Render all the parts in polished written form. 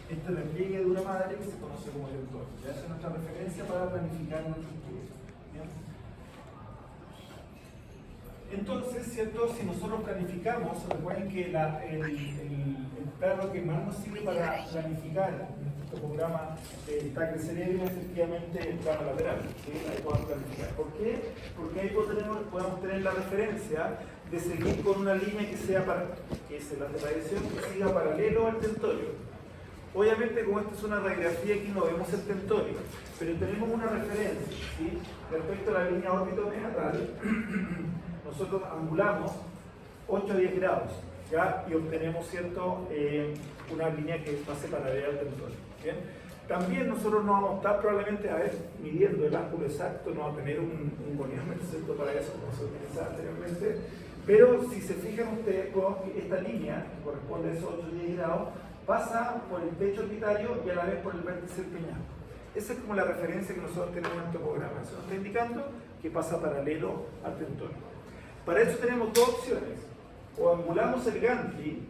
Este repliegue de una madre que se conoce como tentorio. Ya esa es nuestra referencia para planificar nuestro estudio. ¿Bien? Entonces, ¿cierto? Si nosotros planificamos, recuerden que el perro que más nos sirve para planificar nuestro topograma tacle cerebro es efectivamente el plano lateral. ¿Sí? Ahí podemos planificar. ¿Por qué? Porque ahí podemos tener la referencia de seguir con una línea que sea que es la radiación que siga paralelo al tentorio. Obviamente, como esta es una radiografía, aquí no vemos el tentorio, pero tenemos una referencia, ¿sí? Respecto a la línea órbito-meatal. Nosotros angulamos 8 a 10 grados, ¿ya? Y obtenemos, ¿cierto? Una línea que pase paralela al tentorio. ¿Bien? También nosotros no vamos a estar probablemente midiendo el ángulo exacto, no vamos a tener un goniómetro, ¿cierto? Para eso, como se utilizaba anteriormente. Pero si se fijan ustedes, esta línea, que corresponde a esos 8 a 10 grados, pasa por el techo orbitario y a la vez por el vértice del peñasco. Esa es como la referencia que nosotros tenemos en el topograma. Eso nos está indicando que pasa paralelo al tentorio. Para eso tenemos dos opciones. O angulamos el gantry,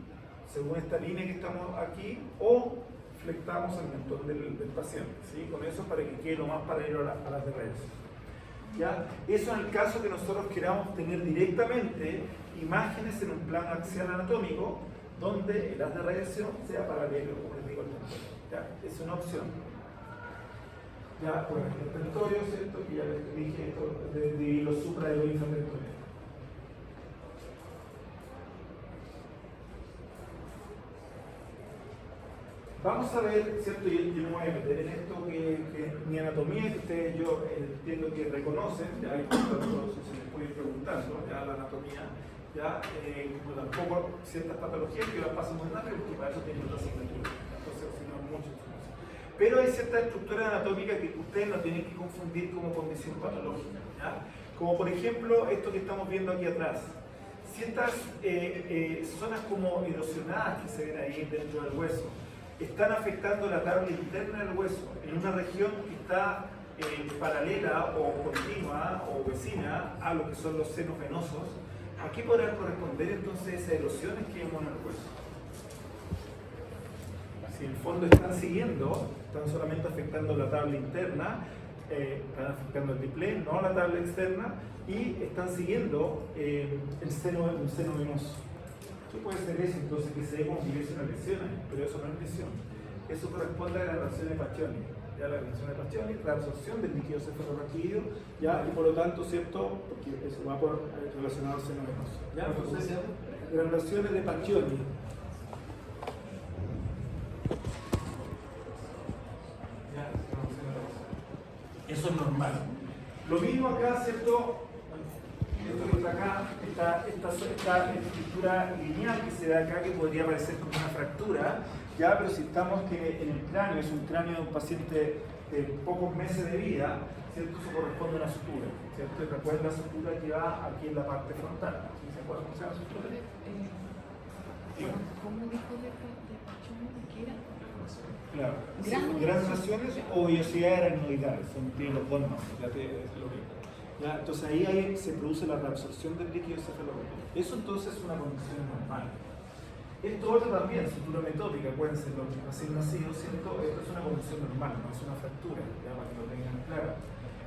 según esta línea que estamos aquí, o flectamos el mentón del paciente, ¿sí? Con eso para que quede lo más paralelo a las de redes. ¿Ya? Eso en el caso que nosotros queramos tener directamente imágenes en un plano axial anatómico donde el haz de radiación sea paralelo, como les digo, al tentorio. ¿Ya? Es una opción. Ya, bueno, el tentorio, ¿cierto? Que ya les dije esto de dividir los supra y los infratentoriales. Vamos a ver, ¿cierto? Yo no me voy a meter en esto que mi anatomía, que ustedes yo entiendo que reconocen, ya se les puede ir preguntando, ya la anatomía, ya como tampoco ciertas patologías que las pasan muy rápido, porque para eso tienen otra asignatura, entonces si no mucha información. Pero hay ciertas estructuras anatómicas que ustedes no tienen que confundir como condición patológica, ¿ya? Como por ejemplo esto que estamos viendo aquí atrás. Ciertas zonas como erosionadas que se ven ahí dentro del hueso están afectando la tabla interna del hueso en una región que está paralela o continua o vecina a lo que son los senos venosos. ¿A qué podrán corresponder entonces esas erosiones que vemos en el hueso? Si en el fondo están siguiendo, están solamente afectando la tabla interna, están afectando el diplé, no la tabla externa, y están siguiendo el seno venoso. ¿Qué puede ser eso? Entonces que se dé como si hubiese una lesión, pero eso no es lesión. Eso corresponde a la relación de Pacchioni. Ya la relación de Pacchioni, la absorción del líquido cefalorraquídeo, ya, y por lo tanto, ¿cierto? Porque eso va relacionado al seno venoso. ¿Ya? Entonces, relaciones de Pacchioni. Eso es normal. Lo mismo acá, ¿cierto? Esto que está acá, esta estructura lineal que se da acá, que podría parecer como una fractura, ya, pero si estamos que en el cráneo, es un cráneo de un paciente de pocos meses de vida, ¿cierto? Eso corresponde a una sutura, ¿cierto? Y recuerden la sutura que va aquí en la parte frontal. ¿Sí se acuerdan cómo se llama la sutura? ¿Cómo dijo de Pacchioni que era? Claro. Granulaciones o vellosidades aranioidales, son tienen los dos nombres, ya te lo mismo. ¿Ya? Entonces ahí se produce la reabsorción del líquido cefalorraquídeo. Eso entonces es una condición normal. Esto otro también, sutura metópica, acuérdense, los recién nacidos, ¿cierto? Esto es una condición normal, no es una fractura, ya para que lo tengan claro.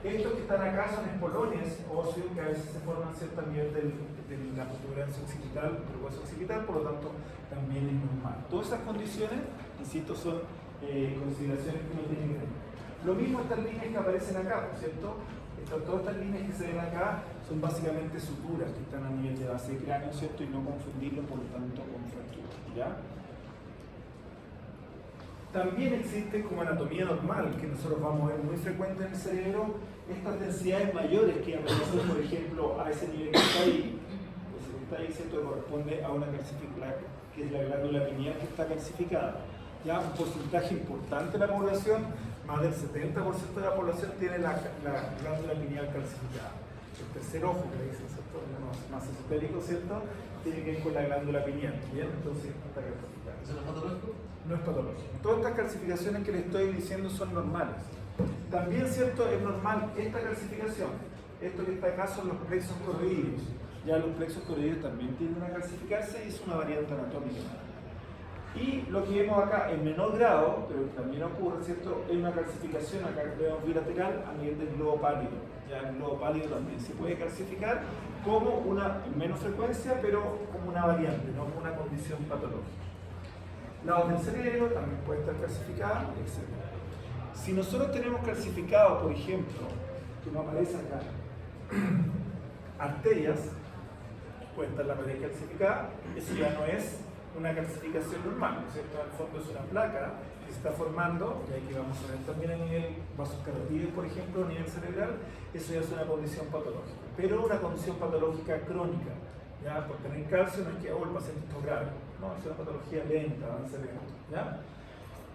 Estos que están acá son espolones óseos que a veces se forman cierto a nivel de la protuberancia occipital, del hueso occipital, por lo tanto también es normal. Todas esas condiciones, insisto, son consideraciones que uno tiene que tener. Lo mismo estas líneas que aparecen acá, ¿cierto? Todas estas líneas que se ven acá son básicamente suturas que están a nivel de base de cráneo, ¿cierto? Y no confundirlo, por lo tanto, con fracturas, ¿ya? También existe como anatomía normal, que nosotros vamos a ver muy frecuente en el cerebro, estas densidades mayores que aparecen, por ejemplo, a ese nivel que está ahí, pues que está ahí, ¿cierto? Corresponde a una calcificación, que es la glándula pineal que está calcificada. Ya un porcentaje importante de la población, más del 70% de la población tiene la glándula pineal calcificada. El tercer ojo, que le dicen, ¿cierto? Más esotérico, ¿cierto? Tiene que ver con la glándula pineal, ¿bien? Entonces, está calcificada. ¿Eso no es patológico? No es patológico. Todas estas calcificaciones que le estoy diciendo son normales. También, ¿cierto? Es normal esta calcificación. Esto que está acá son los plexos corroídeos. Ya los plexos corroídeos también tienden a calcificarse y es una variante anatómica. Y lo que vemos acá en menor grado, pero que también ocurre, ¿cierto? Es una calcificación acá que vemos bilateral a nivel del globo pálido. Ya el globo pálido también se puede calcificar como una menos frecuencia, pero como una variante, no como una condición patológica. Lados del cerebro también puede estar calcificada, etc. Si nosotros tenemos calcificado, por ejemplo, que no aparece acá, arterias, puede estar la pared calcificada, eso ya no es una calcificación normal, ¿no es cierto? Al fondo es una placa que se está formando, y ahí que vamos a ver también a nivel vasos carotídeos, por ejemplo, a nivel cerebral, eso ya es una condición patológica, pero una condición patológica crónica, ¿ya? Por tener calcio no es que el paciente está grave, no, es una patología lenta, avance lento, ¿ya?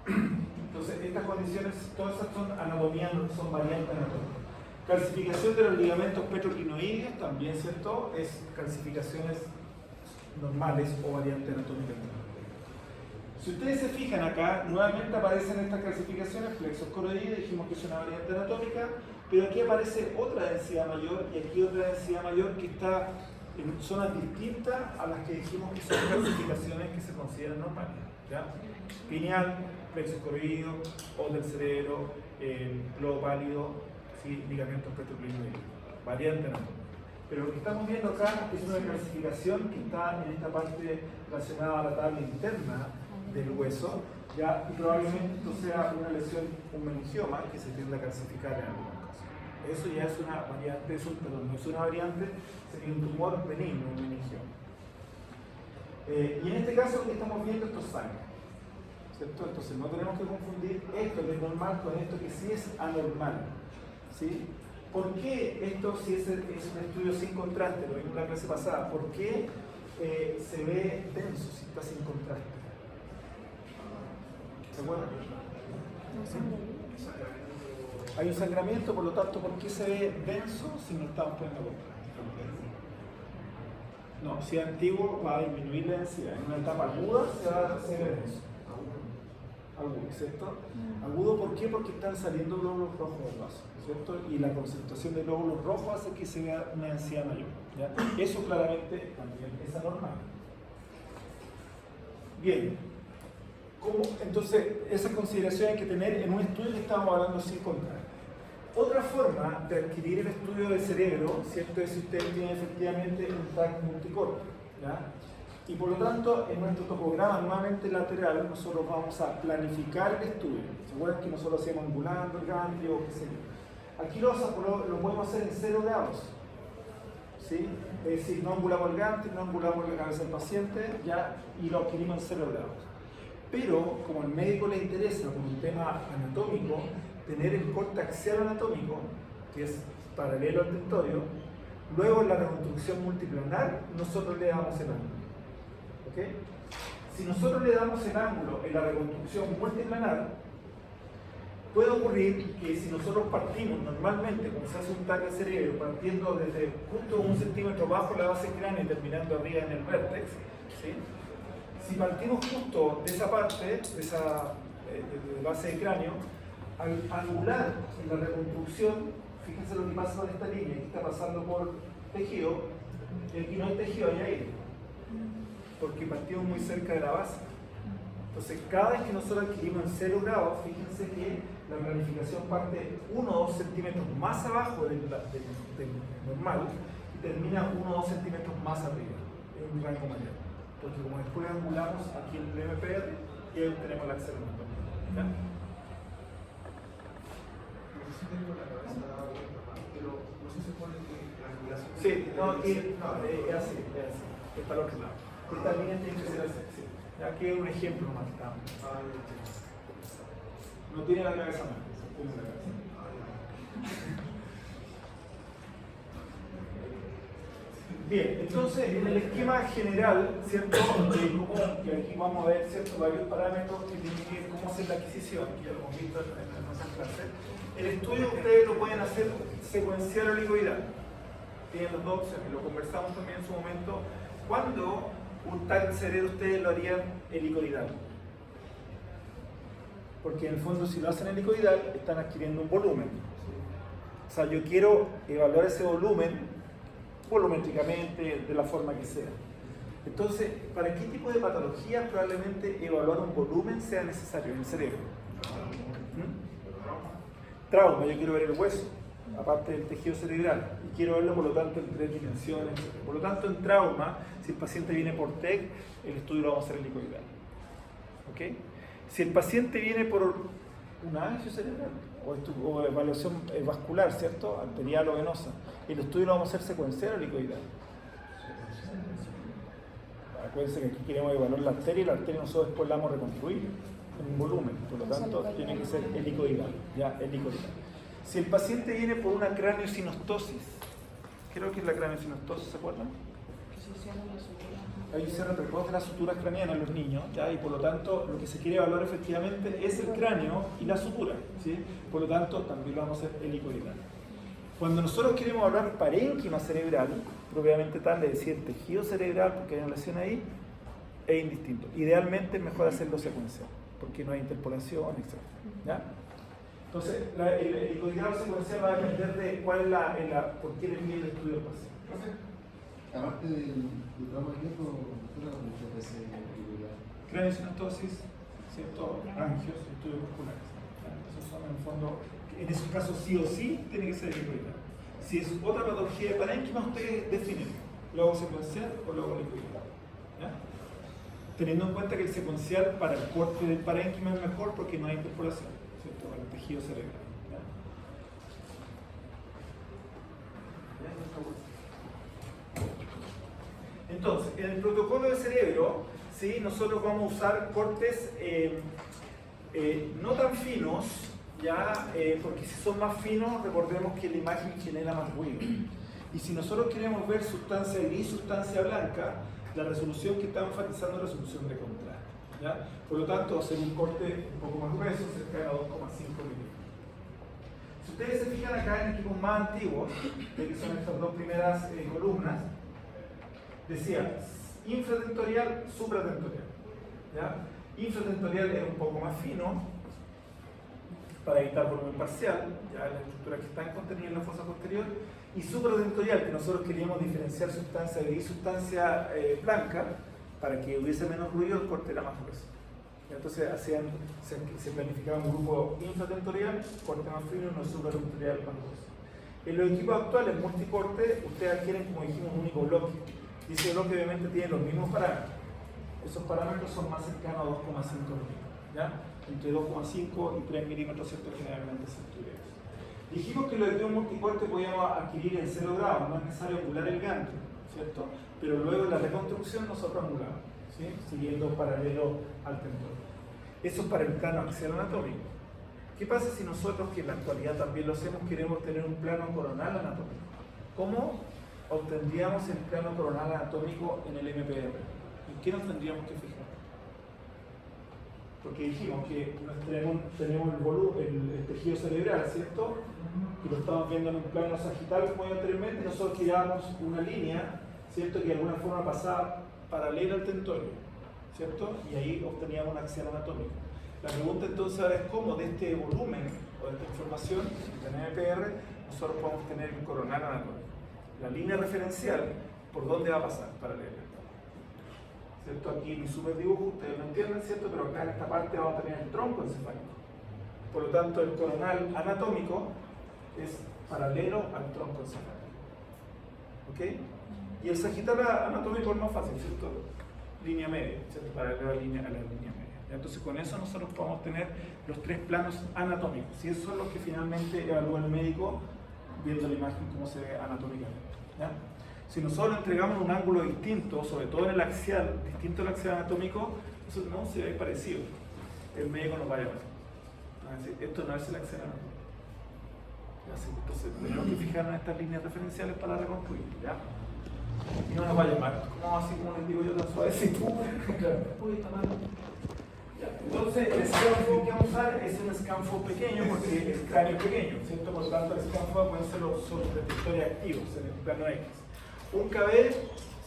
Entonces, estas condiciones, todas esas son anatomías, son variantes anatómicas. Calcificación de los ligamentos petroclinoideos también, ¿cierto? Es calcificaciones normales o variantes anatómicas. Si ustedes se fijan acá, nuevamente aparecen estas calcificaciones, plexos coroides, dijimos que es una variante anatómica, pero aquí aparece otra densidad mayor y aquí otra densidad mayor que está en zonas distintas a las que dijimos que son calcificaciones que se consideran normales, ¿ya? Pineal, plexos coroideo, o del cerebro, globo pálido, ¿sí? Ligamentos petroclinoideos, variante anatómica. Pero lo que estamos viendo acá es una calcificación que está en esta parte relacionada a la tabla interna del hueso, ¿ya? Y probablemente esto sea una lesión, un meningioma que se tiende a calcificar en algunos casos. Eso ya es una variante, no es una variante, sería un tumor benigno, un meningioma. Y en este caso lo que estamos viendo esto es sangre, ¿cierto? Entonces no tenemos que confundir esto que es normal con esto que sí es anormal, ¿sí? ¿Por qué esto, si es un estudio sin contraste, lo vimos en la clase pasada, por qué se ve denso si está sin contraste? ¿Se acuerdan? Hay un sangramiento, por lo tanto, ¿por qué se ve denso si no estamos poniendo contraste? No, si es antiguo va a disminuir la densidad. En una etapa aguda se ve denso. Agudo, ¿cierto? Agudo, ¿por qué? Porque están saliendo glóbulos rojos del vaso, ¿cierto? Y la concentración de glóbulos rojos hace que se vea una densidad mayor, ¿ya? Eso claramente también es anormal. Bien, entonces esa consideración hay que tener en un estudio que estamos hablando sin contraste. Otra forma de adquirir el estudio del cerebro, ¿cierto? Es si usted tiene efectivamente un TAC multicorte, ¿ya? Y por lo tanto, en nuestro topograma nuevamente lateral, nosotros vamos a planificar el estudio. ¿Se acuerdan que nosotros hacíamos angulando el gantrio o qué sé yo? Aquí lo podemos hacer en 0 grados, ¿sí? Es decir, no angulamos el gantrio, no angulamos la cabeza del paciente, ya, y lo adquirimos en 0 grados. Pero, como al médico le interesa por un tema anatómico, tener el corte axial anatómico, que es paralelo al tentorio, luego en la reconstrucción multiplanar, nosotros le damos el ángulo. ¿Okay? Si nosotros le damos el ángulo en la reconstrucción multiplanar, puede ocurrir que si nosotros partimos normalmente, como se hace un TAC de cerebro, partiendo desde justo 1 centímetro bajo la base cránea y terminando arriba en el vértex, ¿sí? Si partimos justo de esa parte, de esa de base de cráneo, al angular en la reconstrucción, fíjense lo que pasa con esta línea, que está pasando por tejido, y aquí no hay tejido, hay aire, porque partimos muy cerca de la base. Entonces, cada vez que nosotros adquirimos en 0 grados, fíjense que la planificación parte 1 o 2 centímetros más abajo del normal y termina 1 o 2 centímetros más arriba, en un rango mayor. Porque como después angulamos aquí en el MPR y ahí tenemos el axial anatómico. ¿Ya? Sí, no, es así, es para el otro lado. Esta línea tiene que ser así. Sí. Aquí hay un ejemplo más. No tiene la cabeza más. Bien, entonces en el esquema general, ¿cierto? Que aquí vamos a ver, ¿cierto? Varios parámetros que tienen que ver cómo hacer la adquisición, que ya lo hemos visto en nuestras clases. El estudio ustedes lo pueden hacer secuencial o helicoidal. Tienen las dos opciones, lo conversamos también en su momento. ¿Cuándo un TAC cerebro ustedes lo harían helicoidal? Porque en el fondo si lo hacen helicoidal están adquiriendo un volumen. O sea, yo quiero evaluar ese volumen volumétricamente, de la forma que sea. Entonces, ¿para qué tipo de patología probablemente evaluar un volumen sea necesario en el cerebro? Trauma, yo quiero ver el hueso, aparte del tejido cerebral, y quiero verlo por lo tanto en 3 dimensiones, etc. Por lo tanto, en trauma, si el paciente viene por TEC, el estudio lo vamos a hacer helicoidal. ¿Ok? Si el paciente viene por un angiograma cerebral o evaluación vascular, ¿cierto? Arterial o venosa, el estudio lo vamos a hacer secuencial o helicoidal. Acuérdense que aquí queremos evaluar la arteria y la arteria nosotros después la vamos a reconstruir en un volumen, por lo tanto tiene que ser helicoidal, ya, helicoidal. Si el paciente viene por una craneosinostosis, creo que es la craneosinostosis, ¿se acuerdan? Ahí se recoge las suturas craneanas en los niños, ¿ya? Y por lo tanto lo que se quiere evaluar efectivamente es el cráneo y la sutura, ¿sí? Por lo tanto también lo vamos a hacer helicoidal. Cuando nosotros queremos hablar parénquima cerebral, propiamente tal, es decir, tejido cerebral, porque hay una lesión ahí, es indistinto. Idealmente es mejor hacerlo secuencial, porque no hay interpolación, etc. ¿Ya? Entonces, el helicoidal secuencial va a depender de cuál es por qué le pide el estudio del paciente. Aparte del trauma de tiempo, muchas veces craneosinostosis, ¿cierto? Angios, estudios musculares. Esos son en el fondo, en esos casos sí o sí tiene que ser helicoidal. Si es otra patología de parénquima, ustedes definen, ¿lo hago secuencial o lo hago helicoidal? ¿Ya? Teniendo en cuenta que el secuencial para el corte del parénquima es mejor porque no hay interpolación, ¿cierto? Para el tejido cerebral. ¿Ya? Entonces, en el protocolo de cerebro, ¿sí? Nosotros vamos a usar cortes no tan finos, ¿ya? Porque si son más finos, recordemos que la imagen genera más ruido. Y si nosotros queremos ver sustancia gris, sustancia blanca, la resolución que estamos enfatizando es resolución de contraste, ¿ya? Por lo tanto, va a ser un corte un poco más grueso, cercano a 2,5 milímetros. Si ustedes se fijan acá en equipos más antiguos, que son estas dos primeras columnas, decía infratentorial, supratentorial. ¿Ya? Infratentorial es un poco más fino para evitar volumen parcial, ya las estructuras que están contenidas en la fosa posterior, y supratentorial, que nosotros queríamos diferenciar sustancia gris y sustancia blanca para que hubiese menos ruido, el corte era más grueso. Entonces se planificaba un grupo infratentorial, corte más fino, y uno supratentorial más grueso. En los equipos actuales multicorte, ustedes adquieren, como dijimos, un único bloque. Y ese bloque obviamente tiene los mismos parámetros. Esos parámetros son más cercanos a 2,5 milímetros, ¿ya? Entre 2,5 y 3 milímetros, ¿cierto? Generalmente se estudia eso. Dijimos que los equipos multicorte podíamos adquirir en 0 grados, no es necesario angular el gantrio, ¿cierto? Pero luego en la reconstrucción nosotros angulamos, ¿sí? Siguiendo paralelo al tendón. Eso es para el plano axial anatómico. ¿Qué pasa si nosotros, que en la actualidad también lo hacemos, queremos tener un plano coronal anatómico? ¿Cómo obtendríamos el plano coronal anatómico en el MPR? ¿En qué nos tendríamos que fijar? Porque dijimos que tenemos el tejido cerebral, ¿cierto? Que lo estamos viendo en un plano sagital como anteriormente, y nosotros queríamos una línea, ¿cierto? Que de alguna forma pasaba paralela al tentorio, ¿cierto? Y ahí obteníamos un axial anatómico. La pregunta entonces ahora es cómo de este volumen o de esta información en el MPR nosotros podemos tener un coronal anatómico. La línea referencial, ¿por dónde va a pasar? Paralela. ¿Cierto? Aquí mi super dibujo, ustedes lo entienden, ¿cierto? Pero acá en esta parte vamos a tener el tronco encefálico. Por lo tanto, el coronal anatómico es paralelo al tronco encefálico. ¿Ok? Y el sagital anatómico es más fácil, ¿cierto? Línea media, ¿cierto? Paralelo a la línea media. Entonces, con eso nosotros podemos tener los 3 planos anatómicos. Y esos son los que finalmente evalúa el médico viendo la imagen cómo se ve anatómicamente. ¿Ya? Si nosotros entregamos un ángulo distinto, sobre todo en el axial, distinto al axial anatómico, eso no se ve parecido. El médico nos va a llamar. Va a decir, esto no es el axial anatómico. Entonces tenemos que fijarnos en estas líneas referenciales para reconstruir. ¿Ya? Y no nos va a llamar. ¿Cómo así como les digo yo tan suavecito? Uy, está mal. Entonces, el scanfo que vamos a usar es un scanfo pequeño porque el cráneo es pequeño, ¿cierto? Por lo tanto, el scanfo pueden ser los detectores activos en el plano X. Un KB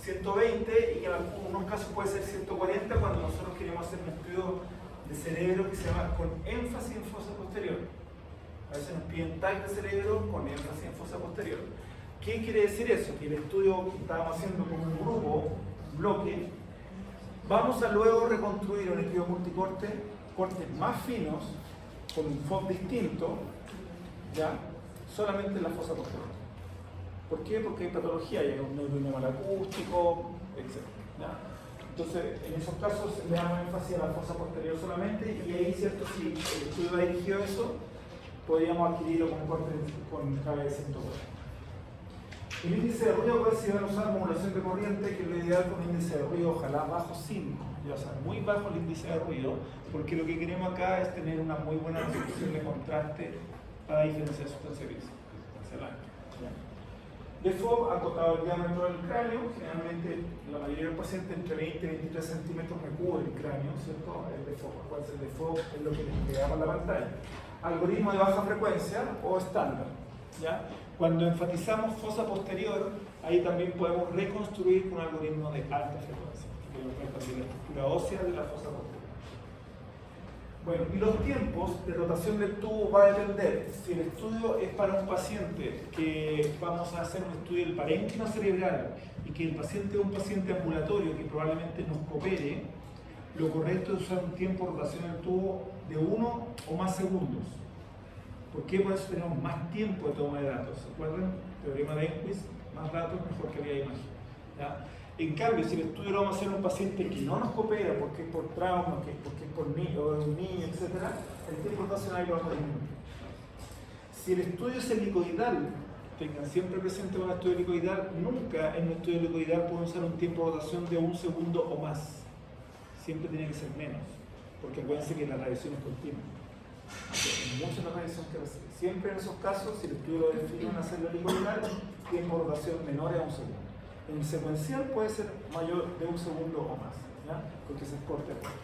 120 y en algunos casos puede ser 140 cuando nosotros queremos hacer un estudio de cerebro que se llama con énfasis en fosa posterior. A veces nos piden TAC de cerebro con énfasis en fosa posterior. ¿Qué quiere decir eso? Que el estudio que estábamos haciendo con un grupo bloque, vamos a luego reconstruir un estudio multicorte, cortes más finos, con un FOB distinto, ¿ya? Solamente en la fosa posterior. ¿Por qué? Porque hay patología, hay un neuronoma acústico, etc. ¿Ya? Entonces, en esos casos le damos énfasis a la fosa posterior solamente, y ahí, ¿cierto? Si el estudio ha dirigido eso, podríamos adquirirlo con corte con KB de 140. El índice de ruido, pues, si van a usar modulación de corriente, que es lo ideal con un índice de ruido, ojalá bajo 5, ya, o sea, muy bajo el índice de ruido, porque lo que queremos acá es tener una muy buena resolución de contraste para diferenciar sustancia gris. De FOB, acotado el diámetro del cráneo, generalmente la mayoría de los pacientes entre 20 y 23 centímetros me cubre el cráneo, ¿cierto? El de FOB, acuérdense, el de FOB es lo que les pegamos en la pantalla. Algoritmo de baja frecuencia o estándar, ¿ya? Cuando enfatizamos fosa posterior, ahí también podemos reconstruir con un algoritmo de alta frecuencia, que nos puede partir la estructura ósea de la fosa posterior. Bueno, y los tiempos de rotación del tubo va a depender. Si el estudio es para un paciente que vamos a hacer un estudio del parénquima cerebral y que el paciente es un paciente ambulatorio que probablemente nos coopere, lo correcto es usar un tiempo de rotación del tubo de 1 o más segundos. ¿Por qué? Por eso tenemos más tiempo de toma de datos. ¿Se acuerdan? Teorema de Enquist, más datos, mejor calidad de imagen. ¿Ya? En cambio, si el estudio lo vamos a hacer en un paciente que no nos coopera porque es por trauma, porque es por niño, o un niño, etc., el tiempo rotacional lo vamos a disminuir. Si el estudio es helicoidal, tengan siempre presente un estudio helicoidal, nunca en un estudio helicoidal podemos usar un tiempo de rotación de 1 segundo o más. Siempre tiene que ser menos, porque acuérdense que la radiación es continua. Mucho la radiación que recibe. Siempre en esos casos, si el estudio lo define en hacerlo helicoidal, tiempo de rotación menor a 1 segundo. En secuencial puede ser mayor de 1 segundo o más, ¿ya? Porque se corta el tiempo.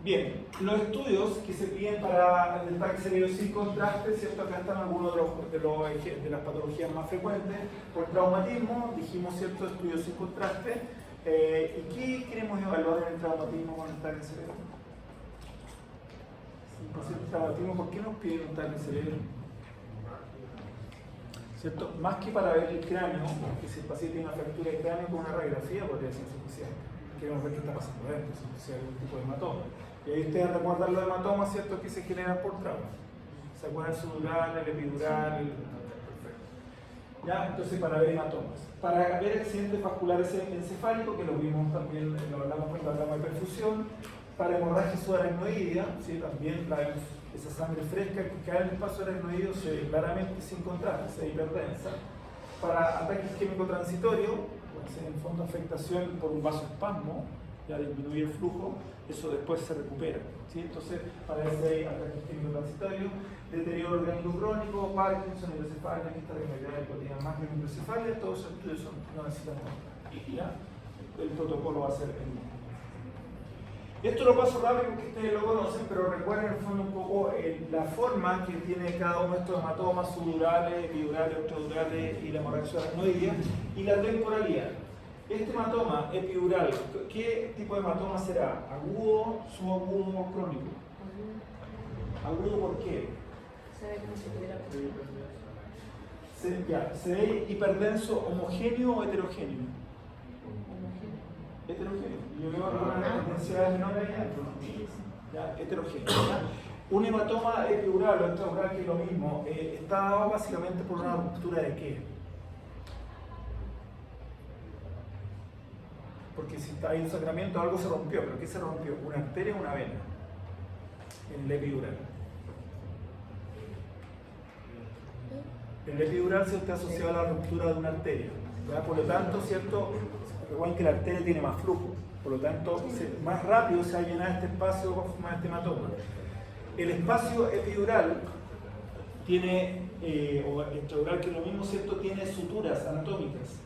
Bien, los estudios que se piden para el destaque cerebro sin contraste, ¿cierto? Acá están algunos de las patologías más frecuentes. Por traumatismo, dijimos, ¿cierto? Estudios sin contraste. ¿Y qué queremos evaluar en el traumatismo con el destaque cerebro? Por cierto, traumatismo, ¿por qué nos piden un destaque cerebro? ¿Cierto? Más que para ver el cráneo, que si el paciente tiene una fractura de cráneo con una radiografía podría ser suficiente. Queremos ver qué está pasando dentro, si hay algún tipo de hematoma. Y ahí ustedes recuerdan los hematomas, ¿cierto? Que se generan por trauma. ¿Se acuerdan el sudural, el epidural? Perfecto. ¿Ya? Entonces, para ver hematomas. Para ver accidentes vasculares encefálicos, que lo vimos también, lo hablamos cuando hablamos de perfusión. Para hemorragia subaracnoidea, ¿sí? También esa sangre fresca que cae en el espacio aracnoideo se ve claramente sin contraste, se ve hiperdensa. Para ataque isquémico transitorio, puede ser en fondo afectación por un vasoespasmo, ya disminuye el flujo, eso después se recupera, ¿sí? Entonces, para ese ataque isquémico transitorio, deterioro orgánico crónico, Parkinson, hidrocefalia, histerectomía, hipotimia más hidrocefalia, todos esos estudios no necesitan contraste, ¿ya? El protocolo va a ser el mismo. Esto lo paso rápido porque ustedes lo conocen, pero recuerden en el fondo un poco la forma que tiene cada uno de estos hematomas subdurales, epidurales, octodurales y la hemorragia aracnoidea y la temporalidad. Este hematoma epidural, ¿qué tipo de hematoma será? ¿Agudo, subagudo o crónico? ¿Agudo por qué? Se ve como si tuviera ¿Se ve hiperdenso, homogéneo o heterogéneo? Heterogéneo. Yo veo algunas intensidades menores ya, heterogéneo. ¿Ya? Un hematoma epidural o extradural, que es lo mismo, está dado básicamente por una ruptura de qué? Porque si hay un sangramiento, algo se rompió, pero ¿qué se rompió? ¿Una arteria o una vena? En el epidural. El epidural se está asociado a la ruptura de una arteria. ¿Verdad? Por lo tanto, ¿cierto? Recuerden que la arteria tiene más flujo, por lo tanto, más rápido se va a llenar este espacio para formar este hematoma. El espacio epidural tiene, o extradural, que es lo mismo, ¿cierto? Tiene suturas anatómicas.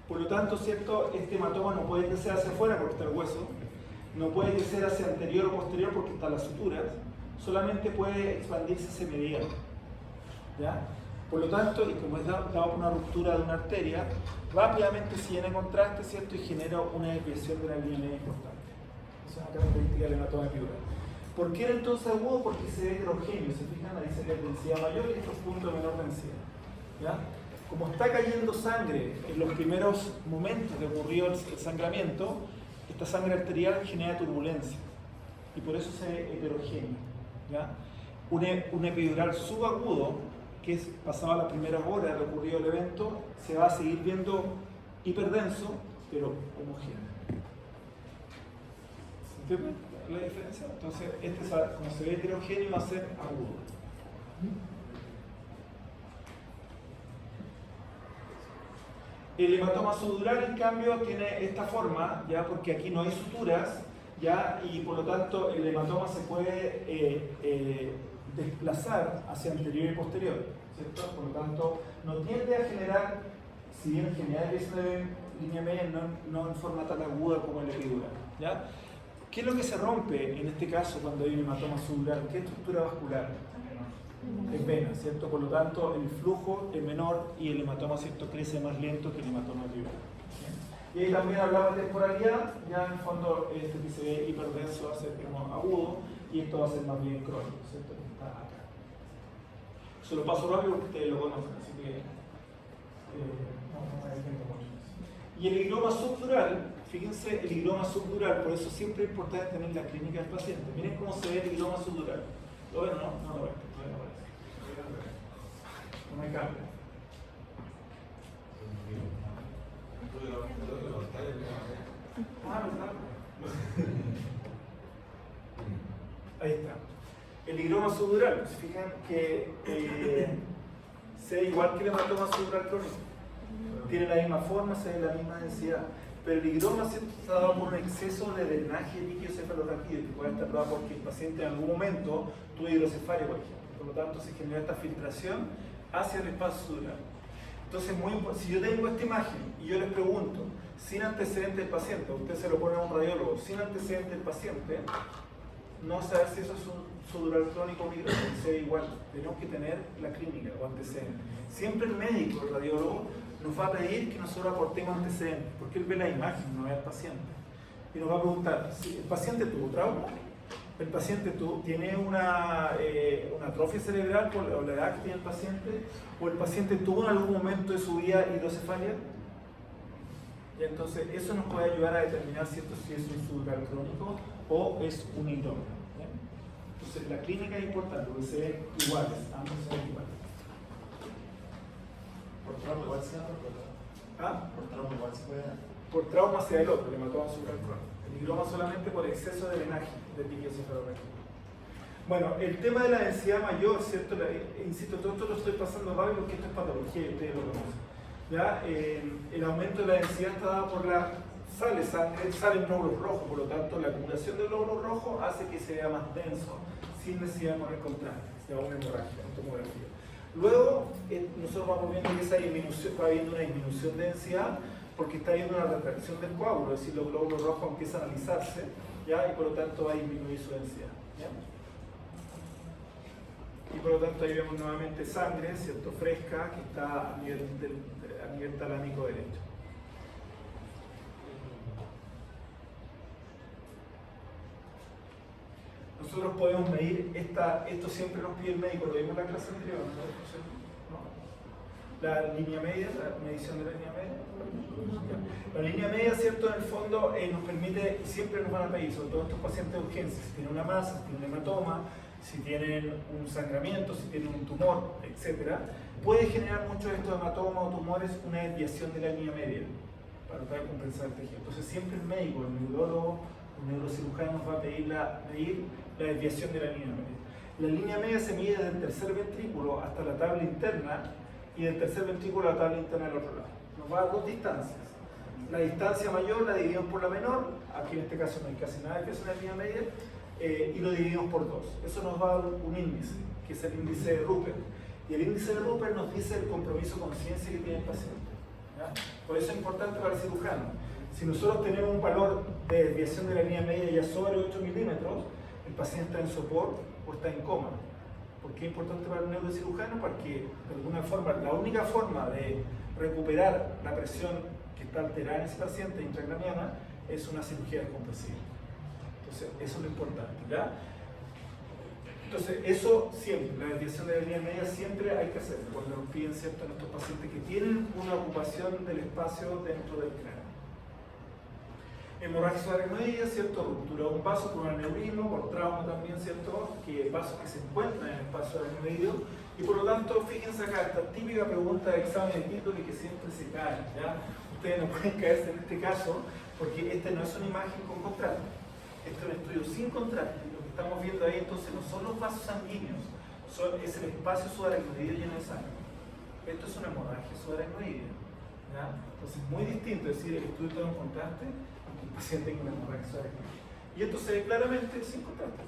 Por lo tanto, ¿cierto? Este hematoma no puede crecer hacia afuera porque está el hueso, no puede crecer hacia anterior o posterior porque están las suturas, solamente puede expandirse hacia medial. ¿Ya? Por lo tanto, y como es dado por una ruptura de una arteria, rápidamente se llena de contraste, ¿cierto? Y genera una desviación de la línea media importante. Esa es una característica del hematoma epidural. ¿Por qué era entonces agudo? Porque se ve heterogéneo, se fijan, ahí se ve densidad mayor y estos puntos de menor densidad. ¿Ya? como está cayendo sangre en los primeros momentos que ocurrió el sangramiento, esta sangre arterial genera turbulencia y por eso se ve heterogéneo. ¿Ya? Un epidural subagudo, que es pasado las primeras horas de ocurrido el evento, se va a seguir viendo hiperdenso, pero homogéneo. ¿Se entiende la diferencia? Entonces, como se ve heterogéneo, va a ser agudo. El hematoma subdural, en cambio, tiene esta forma, ya porque aquí no hay suturas, ya, y por lo tanto el hematoma se puede desplazar hacia anterior y posterior, ¿cierto? Por lo tanto, no tiende a generar, si bien genera de línea media, no en forma tan aguda como el epidural, ¿ya? ¿Qué es lo que se rompe en este caso cuando hay un hematoma subdural? ¿Qué estructura vascular? Es vena, ¿cierto? Por lo tanto, el flujo es menor y el hematoma, ¿cierto?, crece más lento que el hematoma epidural. Y ahí también hablaba de temporalidad, ya en el fondo este que se ve hiperdenso va a ser como agudo y esto va a ser más bien crónico, ¿cierto? Está acá. Se lo paso rápido porque ustedes lo conocen, así que no me detengo mucho. Y el higroma subdural, fíjense, el higroma subdural, por eso siempre es importante tener la clínica del paciente. Miren cómo se ve el higroma subdural. ¿Lo ven o no? No lo ven. No me cambia. Ah, ¿verdad? Ahí está. El higroma subdural, se fijan que se ve igual que el hematoma subdural crónico. Tiene la misma forma, se ve la misma densidad. Pero el higroma se está dado por un exceso de drenaje líquido-cefalorraquídeo, que puede estar dado porque el paciente en algún momento tuvo hidrocefalia, por ejemplo. Por lo tanto, se genera esta filtración hacia el espacio subdural. Entonces, si yo tengo esta imagen y yo les pregunto, sin antecedente del paciente, usted se lo pone a un radiólogo, sin antecedente del paciente, no saber si eso es un subdural crónico o migratorio, se ve igual. Tenemos que tener la clínica o antecedente. Siempre el médico, el radiólogo, nos va a pedir que nosotros aportemos antecedentes, porque él ve la imagen, no ve al paciente. Y nos va a preguntar, si el paciente tuvo trauma, el paciente tiene una atrofia cerebral por la edad que tiene el paciente, o el paciente tuvo en algún momento de su vida hidrocefalia. Y entonces eso nos puede ayudar a determinar si es un subdural crónico o es un higroma. Entonces la clínica es importante, porque se ven iguales, ambos se ven iguales. ¿Por trauma igual se da? ¿Ah? ¿Por trauma igual se puede dar? Por trauma sea el otro, el hematoma subdural crónico. El higroma solamente por exceso de drenaje del líquido cefalorraquídeo. Bueno, el tema de la densidad mayor, ¿cierto? Insisto, todo esto lo estoy pasando rápido porque esto es patología y ustedes lo conocen. ¿Ya? El aumento de la densidad está dado por salen glóbulos rojos, por lo tanto la acumulación de glóbulos rojos hace que se vea más denso, sin necesidad de poner contraste, se da una hemorragia, una tomografía. Luego, nosotros vamos viendo que esa disminución, va habiendo una disminución de densidad porque está habiendo una retracción del coágulo, es decir, los glóbulos rojos empiezan a alisarse, ¿ya? Y por lo tanto va a disminuir su densidad. ¿Ya? Y por lo tanto ahí vemos nuevamente sangre, ¿cierto? Fresca, que está a nivel talámico derecho. Nosotros podemos medir esto siempre nos pide el médico, lo vimos en la clase anterior, ¿no? La línea media, la medición de la línea media. La línea media, ¿cierto? En el fondo nos permite, siempre nos van a pedir, sobre todo estos pacientes de urgencia, si tienen una masa, si tienen un hematoma, si tienen un sangramiento, si tienen un tumor, etc. Puede generar muchos de estos hematomas o tumores una desviación de la línea media para tratar de compensar el tejido. Entonces siempre el médico, el neurólogo, el neurocirujano nos va a pedir la desviación de la línea media. La línea media se mide desde el tercer ventrículo hasta la tabla interna y del tercer ventrículo a la tabla interna del otro lado. Nos va a dar dos distancias. La distancia mayor la dividimos por la menor, aquí en este caso no hay casi nada que es una línea media, y lo dividimos por 2. Eso nos va a dar un índice, que es el índice de Rupert. Y el índice de Rupert nos dice el compromiso con ciencia que tiene el paciente. ¿Ya? Por eso es importante para el cirujano. Si nosotros tenemos un valor de desviación de la línea media ya sobre 8 milímetros, el paciente está en sopor o está en coma. ¿Por qué es importante para el neurocirujano? Porque de alguna forma, la única forma de recuperar la presión que está alterada en ese paciente intracraniana es una cirugía descompresiva. Entonces, eso es lo importante, ¿ya? Entonces, eso siempre, la desviación de la línea media siempre hay que hacerlo cuando nos piden, ¿cierto?, a nuestros pacientes que tienen una ocupación del espacio dentro del cráneo. Hemorragia subaracnoidea, ¿cierto?, ruptura de un vaso por un aneurisma, por trauma también, ¿cierto?, que vasos que se encuentran en el espacio aracnoideo. Y por lo tanto, fíjense acá, esta típica pregunta de examen de título que siempre se cae, ¿ya? Ustedes no pueden caerse en este caso, porque este no es una imagen con contraste. Este es un estudio sin contraste. Lo que estamos viendo ahí entonces no son los vasos sanguíneos, es el espacio subaracnoideo lleno de sangre. Esto es una hemorragia subaracnoidea, ¿ya? Entonces es muy distinto decir el estudio está en contraste a que el paciente tenga una hemorragia subaracnoidea. Y esto se ve claramente sin contraste.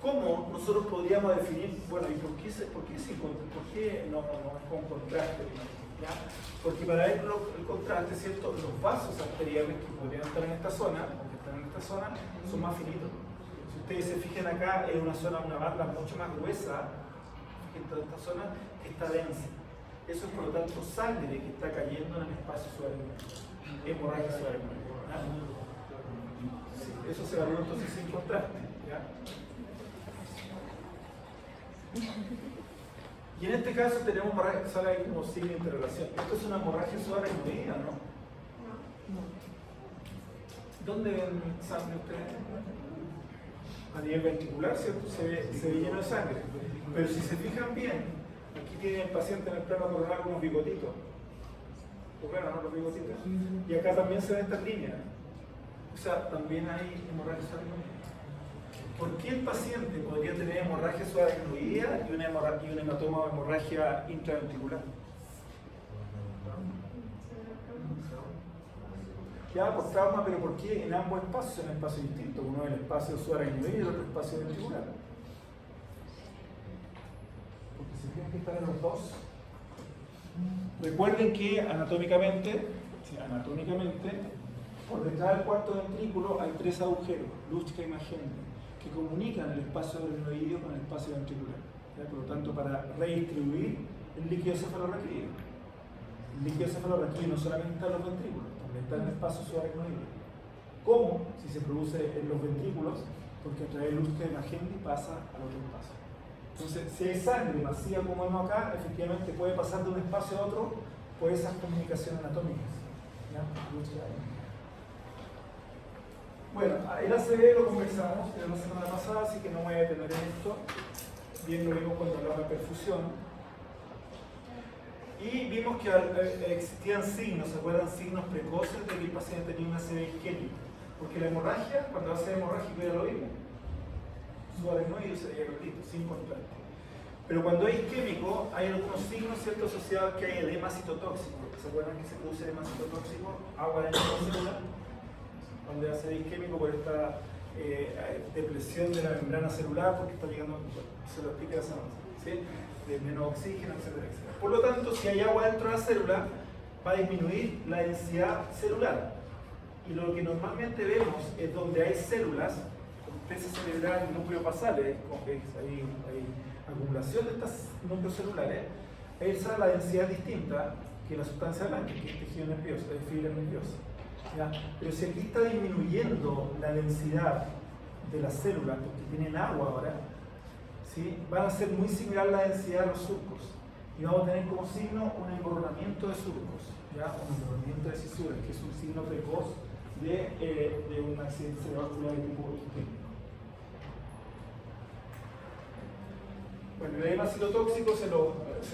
¿Cómo nosotros podríamos definir, bueno, y por qué no es con contraste? ¿Ya? Porque para ver el contraste, ¿cierto?, los vasos arteriales que podrían estar en esta zona, o que están en esta zona, son más finitos. Si ustedes se fijan acá, es una zona, una banda mucho más gruesa, en toda esta zona, que está densa. Eso es por lo tanto sangre que está cayendo en el espacio subaracnoideo, hemorragia subaracnoidea. Sí, eso se evalúa entonces sin contraste. ¿Ya? Y en este caso tenemos hemorragia, sale ahí como signo de interrelación. Esto es una hemorragia subaracnoidea, ¿no? ¿Dónde ven sangre ustedes? A nivel ventricular, ¿cierto? Se ve lleno de sangre. Pero si se fijan bien, aquí tiene el paciente en el plano coronal unos bigotitos. ¿Lo ven, no? Los bigotitos. Y acá también se ven estas líneas. O sea, también hay hemorragia subaracnoidea. ¿Por qué el paciente podría tener hemorragia subaracnoidea y un hematoma o hemorragia intraventricular? Ya, por trauma, pero ¿por qué en ambos espacios son espacios distintos? Uno es el espacio subaracnoideo y el otro espacio ventricular. Porque se tienen que estar en los dos. Recuerden que anatómicamente, por detrás del cuarto ventrículo hay tres agujeros, Lúchka y Magende, que comunican el espacio aracnoideo con el espacio ventricular. ¿Ya? Por lo tanto, para redistribuir el líquido cefalorraquídeo. El líquido cefalorraquídeo no solamente está en los ventrículos, también está en el espacio subaracnoideo. ¿Cómo? Si se produce en los ventrículos, porque a través del Lúchka y Magende pasa al otro espacio. Entonces, si hay sangre vacía como vemos acá, efectivamente puede pasar de un espacio a otro por esas comunicaciones anatómicas. ¿Ya? Bueno, el ACV lo conversamos la semana pasada, así que no me voy a detener en esto. Bien lo vimos cuando hablaba de perfusión. Y vimos que existían signos, ¿se acuerdan? Signos precoces de que el paciente tenía una ACV isquémica. Porque la hemorragia, cuando hace hemorrágico ya lo vimos. Subaracnoideo sería cortito, sin contraste. Pero cuando es isquémico, hay algunos signos, ¿cierto?, asociados que hay edema citotóxico. ¿Se acuerdan que se produce edema citotóxico? Agua dentro de la célula. Cuando hace isquémico por esta depresión de la membrana celular, porque está llegando, se lo explica esa noche, ¿sí?, de menos oxígeno, etcétera, etcétera. Por lo tanto, si hay agua dentro de la célula, va a disminuir la densidad celular. Y lo que normalmente vemos es donde hay células, corteza cerebral y núcleos basales, hay acumulación de estos núcleos celulares, esa la densidad es distinta que la sustancia blanca, que es tejido nervioso, es fibra nerviosa. ¿Ya? Pero si aquí está disminuyendo la densidad de las células, porque tienen agua ahora, ¿sí?, van a ser muy similar a la densidad de los surcos. Y vamos a tener como signo un emborronamiento de surcos, ¿ya? Un emborronamiento de cisuras, que es un signo precoz de un accidente cerebrovascular de tipo isquémico. Bueno, el edema citotóxico se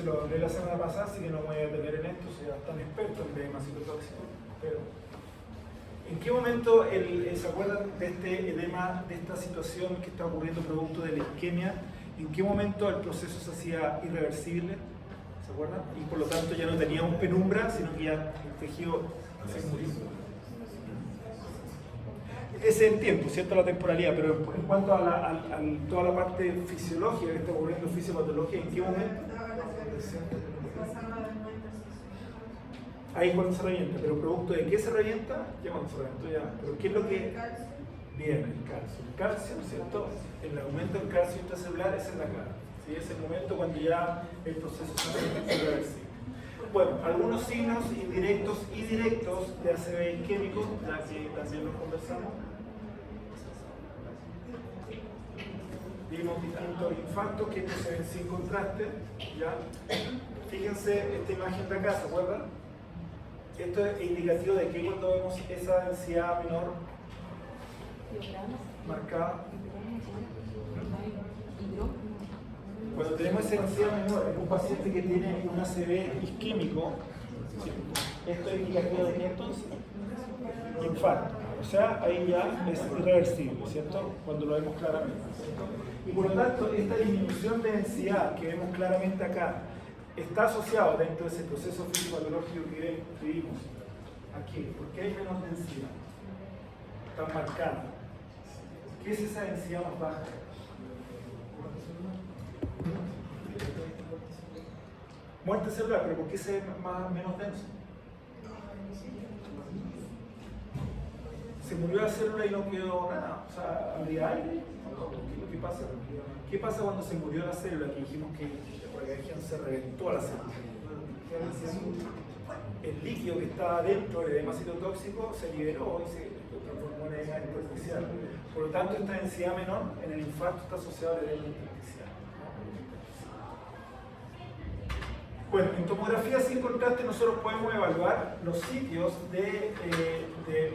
lo hablé la semana pasada, así que no me voy a detener en esto, soy bastante experto en el edema citotóxico. Pero, ¿en qué momento se acuerdan de este edema, de esta situación que está ocurriendo producto de la isquemia? ¿En qué momento el proceso se hacía irreversible? ¿Se acuerdan? Y por lo tanto ya no teníamos penumbra, sino que ya el tejido se murió. Ese es el tiempo, ¿cierto? La temporalidad, pero en cuanto a toda la parte fisiológica que está ocurriendo, fisiopatología, ¿en qué momento? Ahí cuando se revienta, pero ¿producto de qué se revienta? Ya cuando se reventó ya. ¿Pero qué es lo que...? Bien, el calcio. El calcio, ¿cierto? El aumento del calcio intracelular, esa es la clave. ¿Sí? Es el momento cuando ya el proceso se hace irreversible. Bueno, algunos signos indirectos y directos de ACV isquémico, ya que también los conversamos. vimos distintos infartos que estos se ven sin contraste, ¿ya? Fíjense esta imagen de acá, ¿se acuerdan? Esto es indicativo de que cuando vemos esa densidad menor marcada, cuando tenemos esa densidad menor en un paciente que tiene un ACV isquémico, esto es indicativo de que entonces infarto. O sea, ahí ya es irreversible, ¿cierto? Cuando lo vemos claramente, ¿cierto? Y por lo tanto, esta disminución de densidad que vemos claramente acá está asociado dentro de ese proceso físico-patológico que vimos aquí. ¿Por qué hay menos densidad? Tan marcada. ¿Qué es esa densidad más baja? Muerte celular, pero ¿por qué se ve menos denso? Se murió la célula y no quedó nada, o sea, ¿habría aire? ¿Qué es lo que pasa? ¿Qué pasa cuando se murió la célula? Que dijimos que por la región se reventó la célula. El líquido que estaba dentro del edema citotóxico se liberó y se transformó en edema intersticial. Por lo tanto, esta densidad menor en el infarto está asociada al edema intersticial. Bueno, en tomografía sin contraste nosotros podemos evaluar los sitios de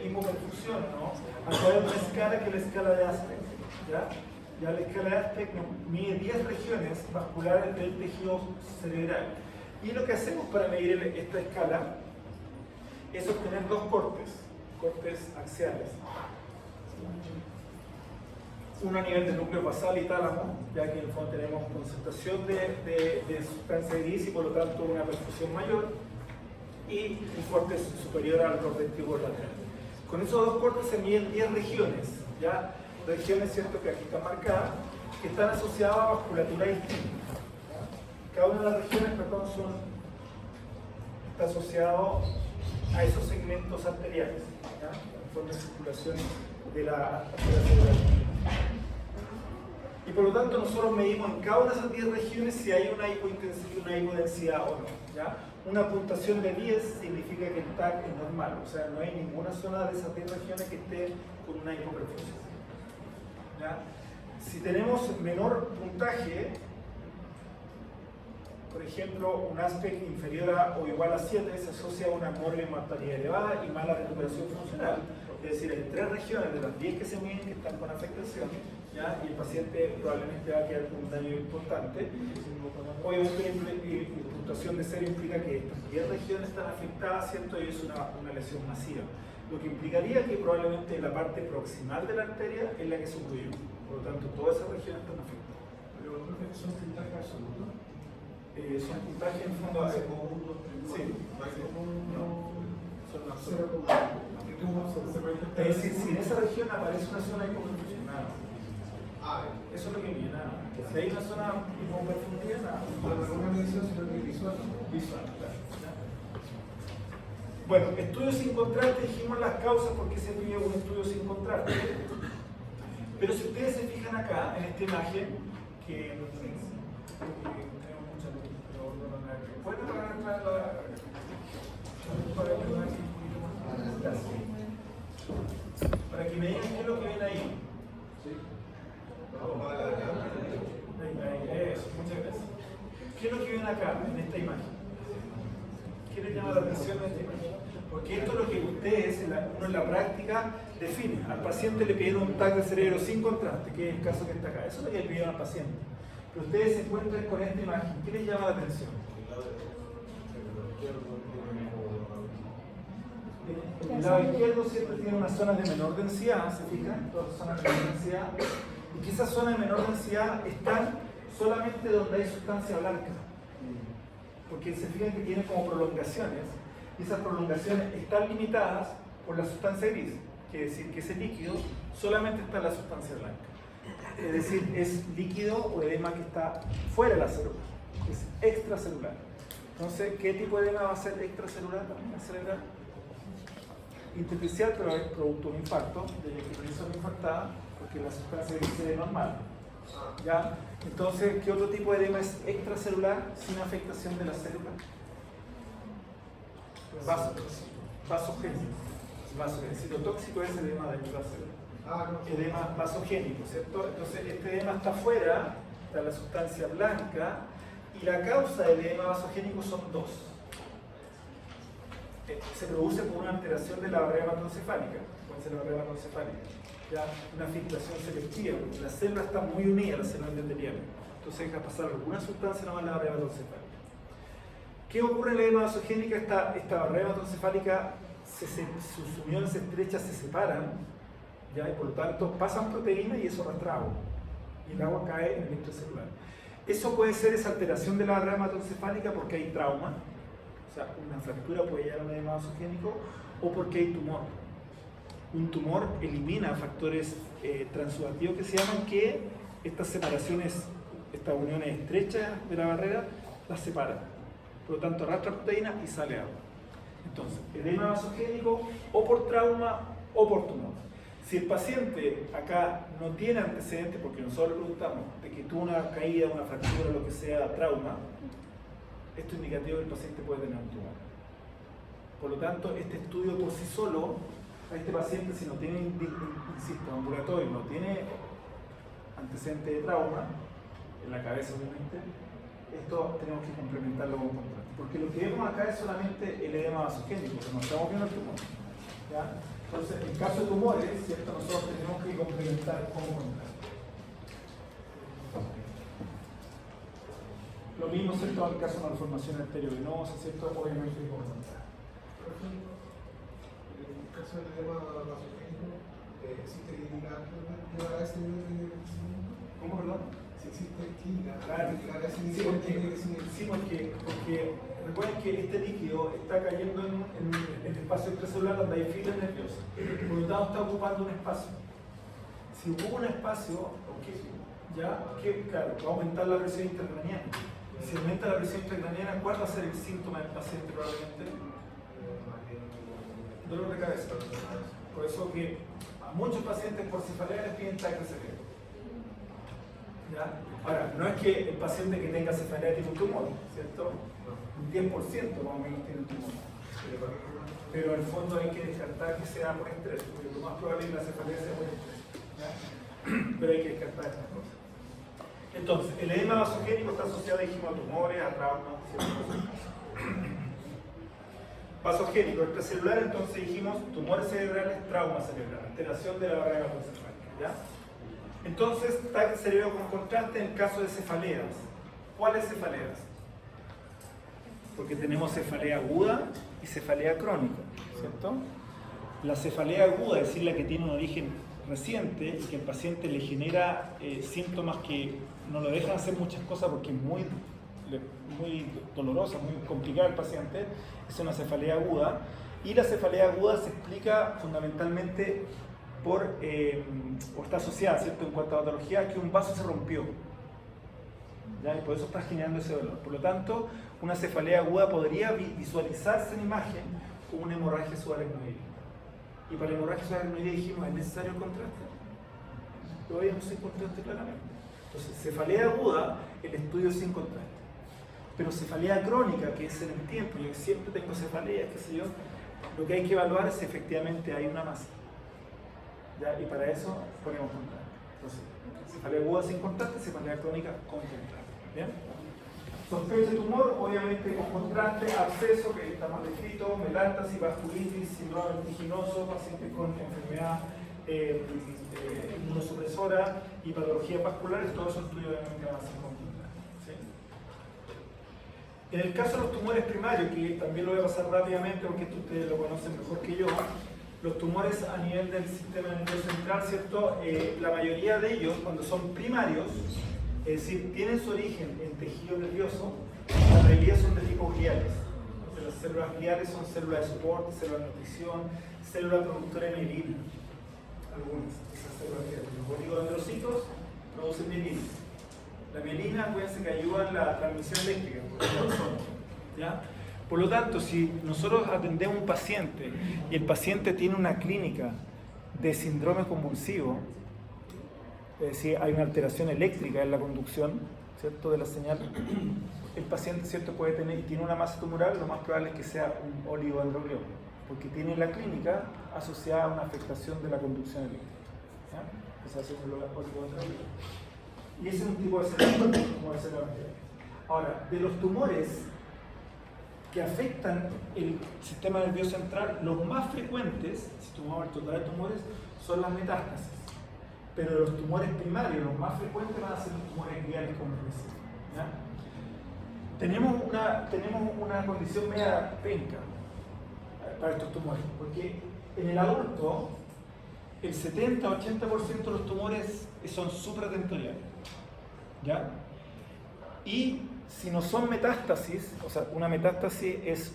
hipoperfusión, ¿no? A través de una escala que es la escala de Aspect, ¿ya? Ya la escala de Aspect mide 10 regiones vasculares del tejido cerebral. Y lo que hacemos para medir esta escala es obtener dos cortes axiales. Uno a nivel del núcleo basal y tálamo, ya que en el fondo tenemos concentración de sustancia gris y por lo tanto una perfusión mayor, y un corte superior al corte vestibular lateral. Con esos dos cortes se miden 10 regiones, ya regiones, cierto, que aquí están marcadas, que están asociadas a vasculatura distinta. Cada una de las regiones, perdón, está asociado a esos segmentos arteriales, ¿ya? En forma de circulación de la célula. Y por lo tanto nosotros medimos en cada una de esas 10 regiones si hay una hipointensidad y una hipodensidad o no, ¿ya? Una puntuación de 10 significa que el TAC es normal, o sea, no hay ninguna zona de esas 10 regiones que esté con una hipoperfusión, ¿ya? Si tenemos menor puntaje, por ejemplo, un aspect inferior a o igual a 7 se asocia a una mortalidad elevada y mala recuperación funcional. Es decir, hay 3 regiones de las 10 que se miden que están con afectación, ¿ya? Y el paciente probablemente va a quedar con un daño importante. Obviamente, la puntuación de 0 implica que estas 10 regiones están afectadas, ¿cierto? Y es una lesión masiva. Lo que implicaría que probablemente la parte proximal de la arteria es la que se ocurrió. Por lo tanto, todas esas regiones están afectadas. Pero son puntajes absolutos. Son puntajes en fondo. Sí. No. Son absolutos. Es decir, si en esa región aparece una zona hipoperfusionada, eso es lo que viene, nada. Si hay una zona hipoperfundida, nada. Una medición sino que visual. Visual, claro. Bueno, estudios sin contraste, dijimos las causas porque se pide un estudio sin contraste. Pero si ustedes se fijan acá, en esta imagen, que tenemos mucha luz, pero no ¿pueden apagar para que me digan qué es lo que ven ahí? Eso, muchas gracias. ¿Qué es lo que ven acá, en esta imagen? ¿Qué les llama la atención en esta imagen? Porque esto es lo que ustedes, uno en la práctica, define. Al paciente le pidieron un TAC de cerebro sin contraste, que es el caso que está acá. Eso es lo que le pidieron al paciente. Pero ustedes se encuentran con esta imagen. ¿Qué les llama la atención? El lado izquierdo siempre tiene unas zonas de menor densidad, ¿se fijan? Todas zonas de menor densidad. Y que esas zonas de menor densidad están solamente donde hay sustancia blanca. Porque se fijan que tiene como prolongaciones. Y esas prolongaciones están limitadas por la sustancia gris. Quiere decir que ese líquido solamente está en la sustancia blanca. Es decir, es líquido o edema que está fuera de la célula. Es extracelular. Entonces, ¿qué tipo de edema va a ser extracelular también cerebral? Intersticial, pero es producto de un infarto, de fibrilación infartada, porque la sustancia gris es normal. ¿Ya? Entonces, ¿qué otro tipo de edema es extracelular sin afectación de la célula? Vasogénico. El citotóxico es el edema dentro de la célula. edema vasogénico, ¿cierto? Entonces este edema está afuera, está la sustancia blanca, y la causa del edema vasogénico son dos. Se produce por una alteración de la barrera hematoencefálica, puede ser la barrera hematoencefálica, ya una filtración selectiva, porque las células están muy unidas, las células endoteliales, entonces deja pasar alguna sustancia nomás en la barrera hematoencefálica. ¿Qué ocurre en la edema vasogénica? Esta barrera hematoencefálica, sus uniones estrechas se separan, ¿ya? Y por lo tanto pasan proteínas y eso arrastra agua, y el agua cae en el intracelular. Eso puede ser esa alteración de la barrera hematoencefálica porque hay trauma, o sea, una fractura puede llegar a un edema vasogénico, o porque hay tumor. Un tumor elimina factores transudativos que se llaman, que estas separaciones, estas uniones estrechas de la barrera, las separan. Por lo tanto, arrastra proteínas y sale agua. Entonces, edema vasogénico o por trauma o por tumor. Si el paciente acá no tiene antecedentes, porque nosotros le preguntamos de que tuvo una caída, una fractura, lo que sea, trauma, esto es indicativo que el paciente puede tener un tumor. Por lo tanto, este estudio por sí solo, a este paciente, si no tiene, insisto, ambulatorio, no tiene antecedente de trauma, en la cabeza obviamente, esto tenemos que complementarlo con contraste. Porque lo que vemos acá es solamente el edema vasogénico, pero no estamos viendo el tumor, ¿ya? Entonces, en caso de tumores, ¿cierto? Nosotros tenemos que complementar con contraste. Lo mismo, ¿cierto? En el caso de malformación arteriovenosa, ¿cierto? Obviamente con contraste. En el caso del edema vasogénico, ¿existe clínica llevar a ese nivel de crecimiento? ¿Cómo, perdón? Si existe clínica, Claro. llegar a ese Sí, nivel de crecimiento. porque recuerden que este líquido está cayendo en el espacio extracelular donde hay fibras nerviosas. Por lo tanto, está ocupando un espacio. Si ocupa un espacio, claro, va a aumentar la presión intracraniana. Si aumenta la presión intracraniana, ¿cuál va a ser el síntoma del paciente probablemente? Dolor de cabeza. Por eso que a muchos pacientes por cefalea les piden TAC de cerebro. ¿Ya? Ahora, no es que el paciente que tenga cefalea tiene un tumor, ¿cierto? Un 10% más o menos tiene un tumor. Pero en el fondo hay que descartar que sea por estrés, porque lo más probable es que la cefalea sea por estrés. ¿Ya? Pero hay que descartar estas cosas. Entonces, el edema vasogénico está asociado, dijimos, a tumores, a traumas, ¿cierto? Vasogénico, extracelular, entonces dijimos tumores cerebrales, trauma cerebral, alteración de la barrera hematoencefálica, ¿ya? Entonces, TAC cerebro con contraste en el caso de cefaleas. ¿Cuáles cefaleas? Porque tenemos cefalea aguda y cefalea crónica, ¿cierto? La cefalea aguda, es decir, la que tiene un origen reciente y que el paciente le genera síntomas que no lo dejan hacer muchas cosas porque es muy dolorosa, muy complicada el paciente, es una cefalea aguda. Y la cefalea aguda se explica fundamentalmente o está asociada, ¿cierto?, en cuanto a patología, que un vaso se rompió, ¿ya? Y por eso está generando ese dolor. Por lo tanto, una cefalea aguda podría visualizarse en imagen como una hemorragia subaracnoidea. Y para la hemorragia subaracnoidea dijimos, ¿es necesario el contraste? Lo veíamos sin contraste claramente. Entonces, cefalea aguda, el estudio es sin contraste. Pero cefalea crónica, que es en el tiempo, yo siempre tengo cefalea, qué sé yo, lo que hay que evaluar es si efectivamente hay una masa. ¿Ya? Y para eso ponemos contraste. Entonces, cefalea aguda sin contraste, cefalea crónica con contraste. ¿Bien? Sospecha de tumor, obviamente con contraste, absceso, que está más descrito, metástasis, vasculitis, síndrome vertiginoso, pacientes con enfermedad inmunosupresora y patologías vasculares, todos esos estudios obviamente van a ser con contraste. ¿Sí? En el caso de los tumores primarios, que también lo voy a pasar rápidamente porque esto ustedes lo conocen mejor que yo, los tumores a nivel del sistema nervioso central, ¿cierto? La mayoría de ellos, cuando son primarios, es decir, tienen su origen en tejido nervioso, la mayoría son de tipo gliales. Entonces, las células gliales son células de soporte, células de nutrición, células productoras de mielina. Algunas de esas células gliales. Los oligodendrocitos producen mielina. La mielina, acuérdense que ayuda en la transmisión eléctrica, ¿ya? Por lo tanto, si nosotros atendemos a un paciente y el paciente tiene una clínica de síndrome convulsivo, es decir, hay una alteración eléctrica en la conducción, ¿cierto?, de la señal, el paciente, ¿cierto?, puede tener y tiene una masa tumoral, lo más probable es que sea un oligodendroglioma, porque tiene la clínica asociada a una afectación de la conducción eléctrica. o sea, eso es lo oligodendrales. Y ese es un tipo de célula, como de célula bacteriana. Ahora, de los tumores que afectan el sistema nervioso central, los más frecuentes, si tomamos el total de tumores, son las metástasis. Pero de los tumores primarios, los más frecuentes van a ser los tumores gliales, como les decía. ¿Ya? Tenemos una condición media penca para estos tumores, porque en el adulto el 70-80% de los tumores son supratentoriales, ¿ya? Y si no son metástasis, o sea, una metástasis es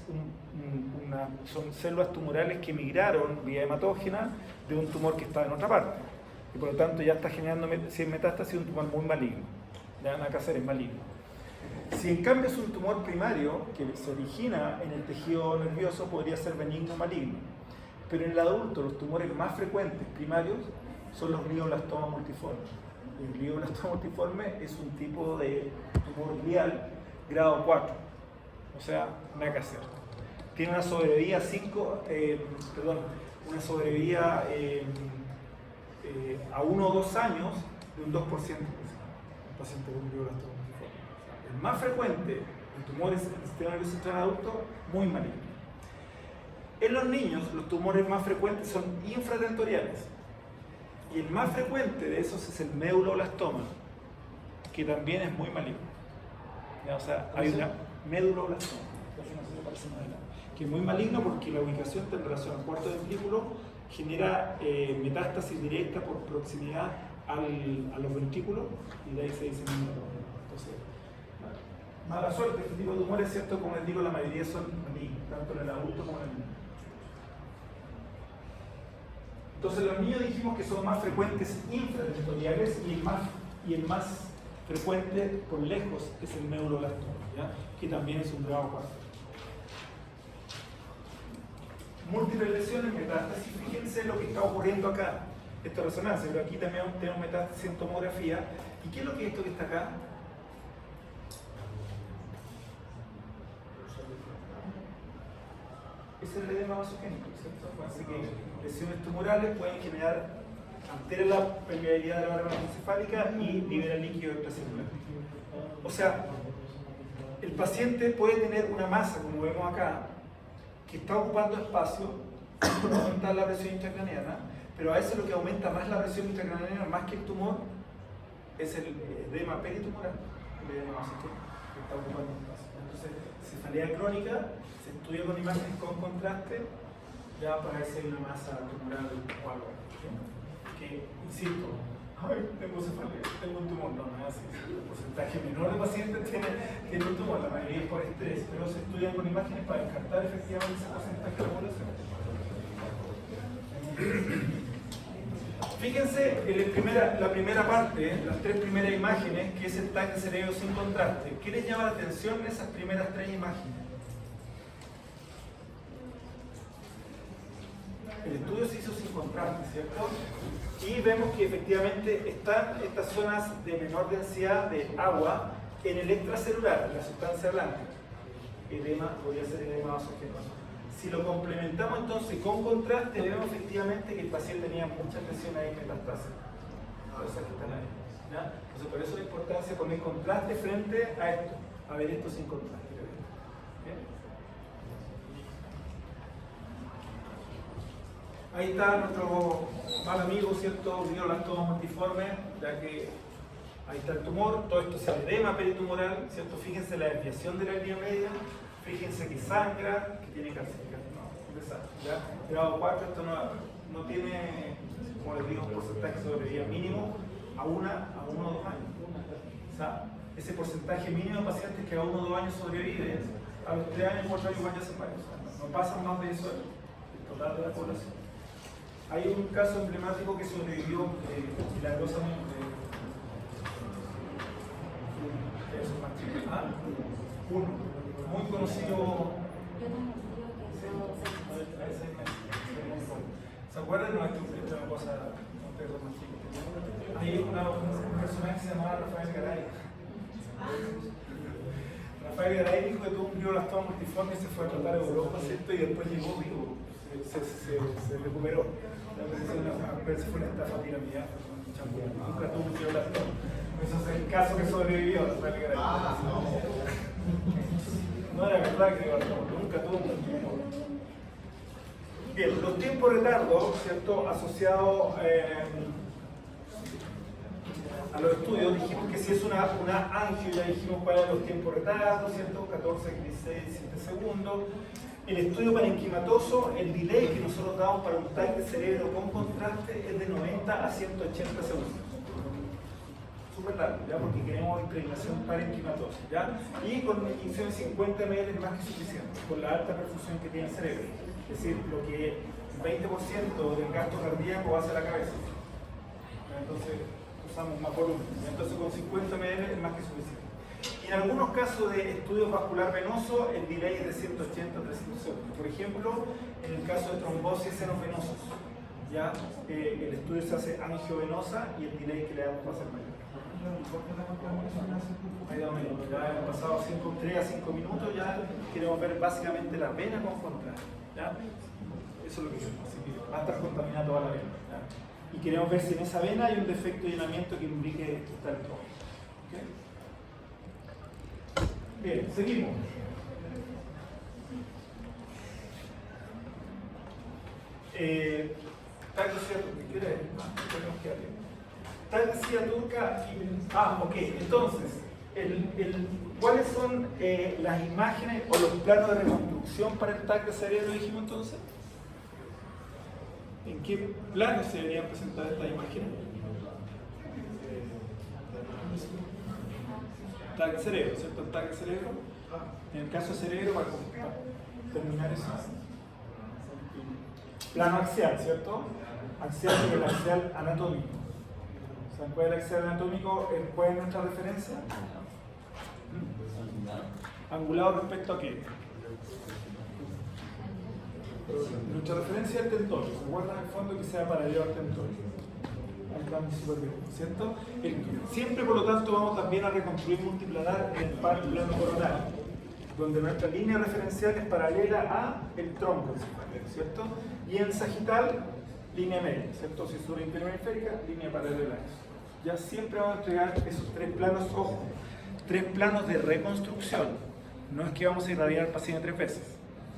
son células tumorales que migraron vía hematógena de un tumor que está en otra parte, y por lo tanto ya está generando, si es metástasis, un tumor muy maligno, ya nada que hacer, es maligno. Si en cambio es un tumor primario que se origina en el tejido nervioso, podría ser benigno o maligno. Pero en el adulto los tumores más frecuentes primarios son los glioblastomas multiformes. El glioblastoma multiforme es un tipo de tumor glial grado 4, o sea, nada que hacer. Tiene una sobrevida a 1 o 2 años de un 2%, un paciente con glioblastoma multiforme. El más frecuente de tumores en el sistema nervioso central adulto, muy maligno. En los niños, los tumores más frecuentes son infratentoriales. Y el más frecuente de esos es el medulloblastoma, que también es muy maligno. ¿Ya? O sea, hay una medulloblastoma, que es muy maligno porque la ubicación en relación al cuarto ventrículo genera metástasis directa por proximidad a los ventrículos y de ahí se disemina. Entonces, mala suerte, este tipo de tumores, ¿cierto? Como les digo, la mayoría son malignos, tanto en el adulto como en el niño. Entonces los niños dijimos que son más frecuentes infratentoriales y el más frecuente por lejos es el medulloblastoma, ¿ya? Que también es un grado 4. Múltiples lesiones, metástasis. Fíjense lo que está ocurriendo acá. Esto es resonancia, pero aquí también tenemos metástasis en tomografía. ¿Y qué es lo que es esto que está acá? Es el edema vasogénico, ¿cierto? Así que lesiones tumorales pueden generar, alteran la permeabilidad de la barrera encefálica y liberan líquido extracelular. O sea, el paciente puede tener una masa, como vemos acá, que está ocupando espacio, para aumentar la presión intracraneana, pero a veces lo que aumenta más la presión intracraneana, más que el tumor, es el edema peritumoral, el edema vasogénico, que está ocupando espacio. Entonces, cefalea crónica se estudia con imágenes con contraste, ya para ver si hay una masa tumoral o algo. ¿Sí? Que, insisto, tengo cefalea, tengo un tumor, no es así. El porcentaje menor de pacientes tiene un tumor, la mayoría es por estrés, pero se estudian con imágenes para descartar efectivamente ese porcentaje de población. Fíjense en la primera parte, las 3 primeras imágenes, que es el TAC de cerebro sin contraste. ¿Qué les llama la atención en esas primeras 3 imágenes? El estudio se hizo sin contraste, ¿cierto? Y vemos que efectivamente están estas zonas de menor densidad de agua en el extracelular, en la sustancia blanca. Edema, podría ser edema vasogénico. Si lo complementamos entonces con contraste, vemos efectivamente que el paciente tenía mucha presión ahí en metástasis. Esas que están ahí, ¿ya? Entonces, por eso la importancia de poner contraste frente a esto, a ver esto sin contraste. ¿Okay? Ahí está nuestro mal amigo, ¿cierto? Glioblastoma multiforme, ya que ahí está el tumor, todo esto es el edema peritumoral, ¿cierto? Fíjense la desviación de la línea media, fíjense que sangra, que tiene calcificación, no, ¿ya? Grado 4, esto no tiene, como les digo, un porcentaje de sobrevida mínimo a 1 o 2 años. O sea, ese porcentaje mínimo de pacientes que a 1 o 2 años sobreviven, a los 3 años, 4 años ya se mueren. O sea, no pasan más de eso el total de la población. Hay un caso emblemático que sobrevivió milagrosamente. Uno, muy conocido. ¿Se acuerdan? No, esto es una cosa, hay un personaje que se llamaba Rafael Garay. Rafael Garay dijo que tuvo un glioblastoma multiforme y se fue a tratar a Europa, ¿cierto? Y después llegó vivo, se recuperó. Fue una estafa piramidal. Nunca tuvo fibroblastóma. Eso es el caso que sobrevivió. No era verdad que nunca tuvo un tumor. Bien, los tiempos de retardo, ¿cierto? Asociados a los estudios, dijimos que si es una angio, ya dijimos cuáles eran los tiempos de retardo, ¿cierto? 14, 16, 17 segundos. El estudio parenquimatoso, el delay que nosotros damos para un TAC de cerebro con contraste es de 90 a 180 segundos. Súper largo, ¿ya? Porque queremos impregnación parenquimatosa, ¿ya? Y con una infusión de 50 ml es más que suficiente, con la alta perfusión que tiene el cerebro. Es decir, lo que el 20% del gasto cardíaco va hacia la cabeza. Entonces, usamos más volumen. Entonces, con 50 ml es más que suficiente. Y en algunos casos de estudios vascular venoso, el delay es de 180 a 300 segundos. Por ejemplo, en el caso de trombosis senos venosos, ya el estudio se hace angiovenosa y el delay que le damos va a ser mayor. Ya hemos pasado 3 a 5 minutos, ya queremos ver básicamente la vena con contraste. ¿Ya? Eso es lo que queremos, así que va a estar contaminada toda la vena. ¿Ya? Y queremos ver si en esa vena hay un defecto de llenamiento que implique que está el trombo. ¿Okay? Bien, seguimos. TAC de silla turca, ¿qué era? TAC de silla turca. Ok, entonces, ¿cuáles son las imágenes o los planos de reconstrucción para el TAC de cerebro, dijimos entonces? ¿En qué plano se deberían presentar estas imágenes? TAC de cerebro, ¿cierto? El TAC de cerebro. En el caso de cerebro, para terminar eso. Plano axial, ¿cierto? Axial y el axial anatómico. ¿Saben cuál es el axial anatómico? ¿Cuál es nuestra referencia? ¿Angulado respecto a qué? Nuestra referencia es el tentón. Recuerdan en el fondo que sea paralelo al tentón. Al plano superior, ¿cierto? Siempre, por lo tanto, vamos también a reconstruir multiplanar en el plano coronal, donde nuestra línea referencial es paralela a el tronco, ¿cierto? Y en sagital, línea media, ¿cierto? Cisura interhemisférica, línea paralela a eso. Ya siempre vamos a entregar esos tres planos, ojo, tres planos de reconstrucción. No es que vamos a irradiar al paciente 3 veces,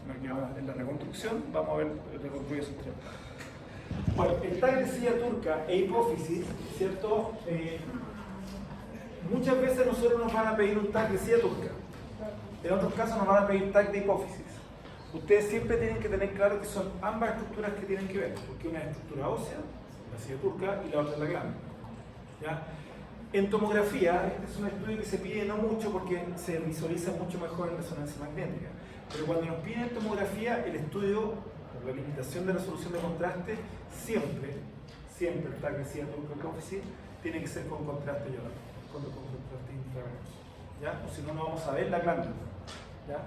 sino que en la reconstrucción vamos a ver reconstruir esos tres planos. Bueno, el TAC de silla turca e hipófisis, ¿cierto? Muchas veces nosotros nos van a pedir un TAC de silla turca. En otros casos nos van a pedir TAC de hipófisis. Ustedes siempre tienen que tener claro que son ambas estructuras que tienen que ver, porque una es estructura ósea, la silla turca, y la otra es la glándula. ¿Ya? En tomografía, este es un estudio que se pide no mucho porque se visualiza mucho mejor en resonancia magnética. Pero cuando nos piden tomografía, el estudio, por la limitación de resolución de contraste, siempre el TAC de silla turca o hipófisis tiene que ser con contraste iónico, con contraste intravenoso. ¿Ya? O si no, no vamos a ver la glándula. ¿Ya?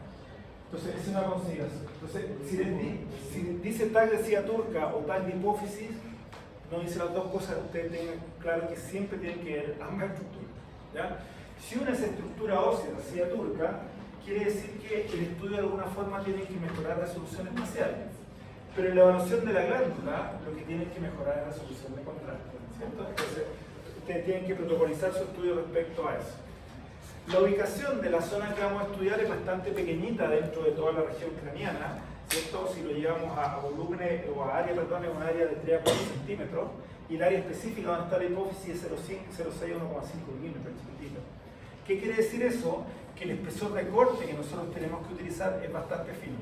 Entonces, esa es una consideración. Entonces, si dice TAC de silla turca o TAC de hipófisis, no dice las dos cosas, ustedes tengan claro que siempre tienen que ver ambas estructuras. ¿Ya? Si una es estructura ósea, la silla turca, quiere decir que el estudio de alguna forma tiene que mejorar resolución espacial. Pero en la evaluación de la glándula, lo que tienen que mejorar es la resolución de contraste. ¿Cierto? Entonces, ustedes tienen que protocolizar su estudio respecto a eso. La ubicación de la zona que vamos a estudiar es bastante pequeñita dentro de toda la región craneana, ¿cierto? Si lo llevamos a volumen o a área, perdón, es un área de 3 a 4 centímetros, y el área específica donde está la hipófisis es 0,6 a 1,5 milímetros, chiquitito. ¿Qué quiere decir eso? Que el espesor de corte que nosotros tenemos que utilizar es bastante fino.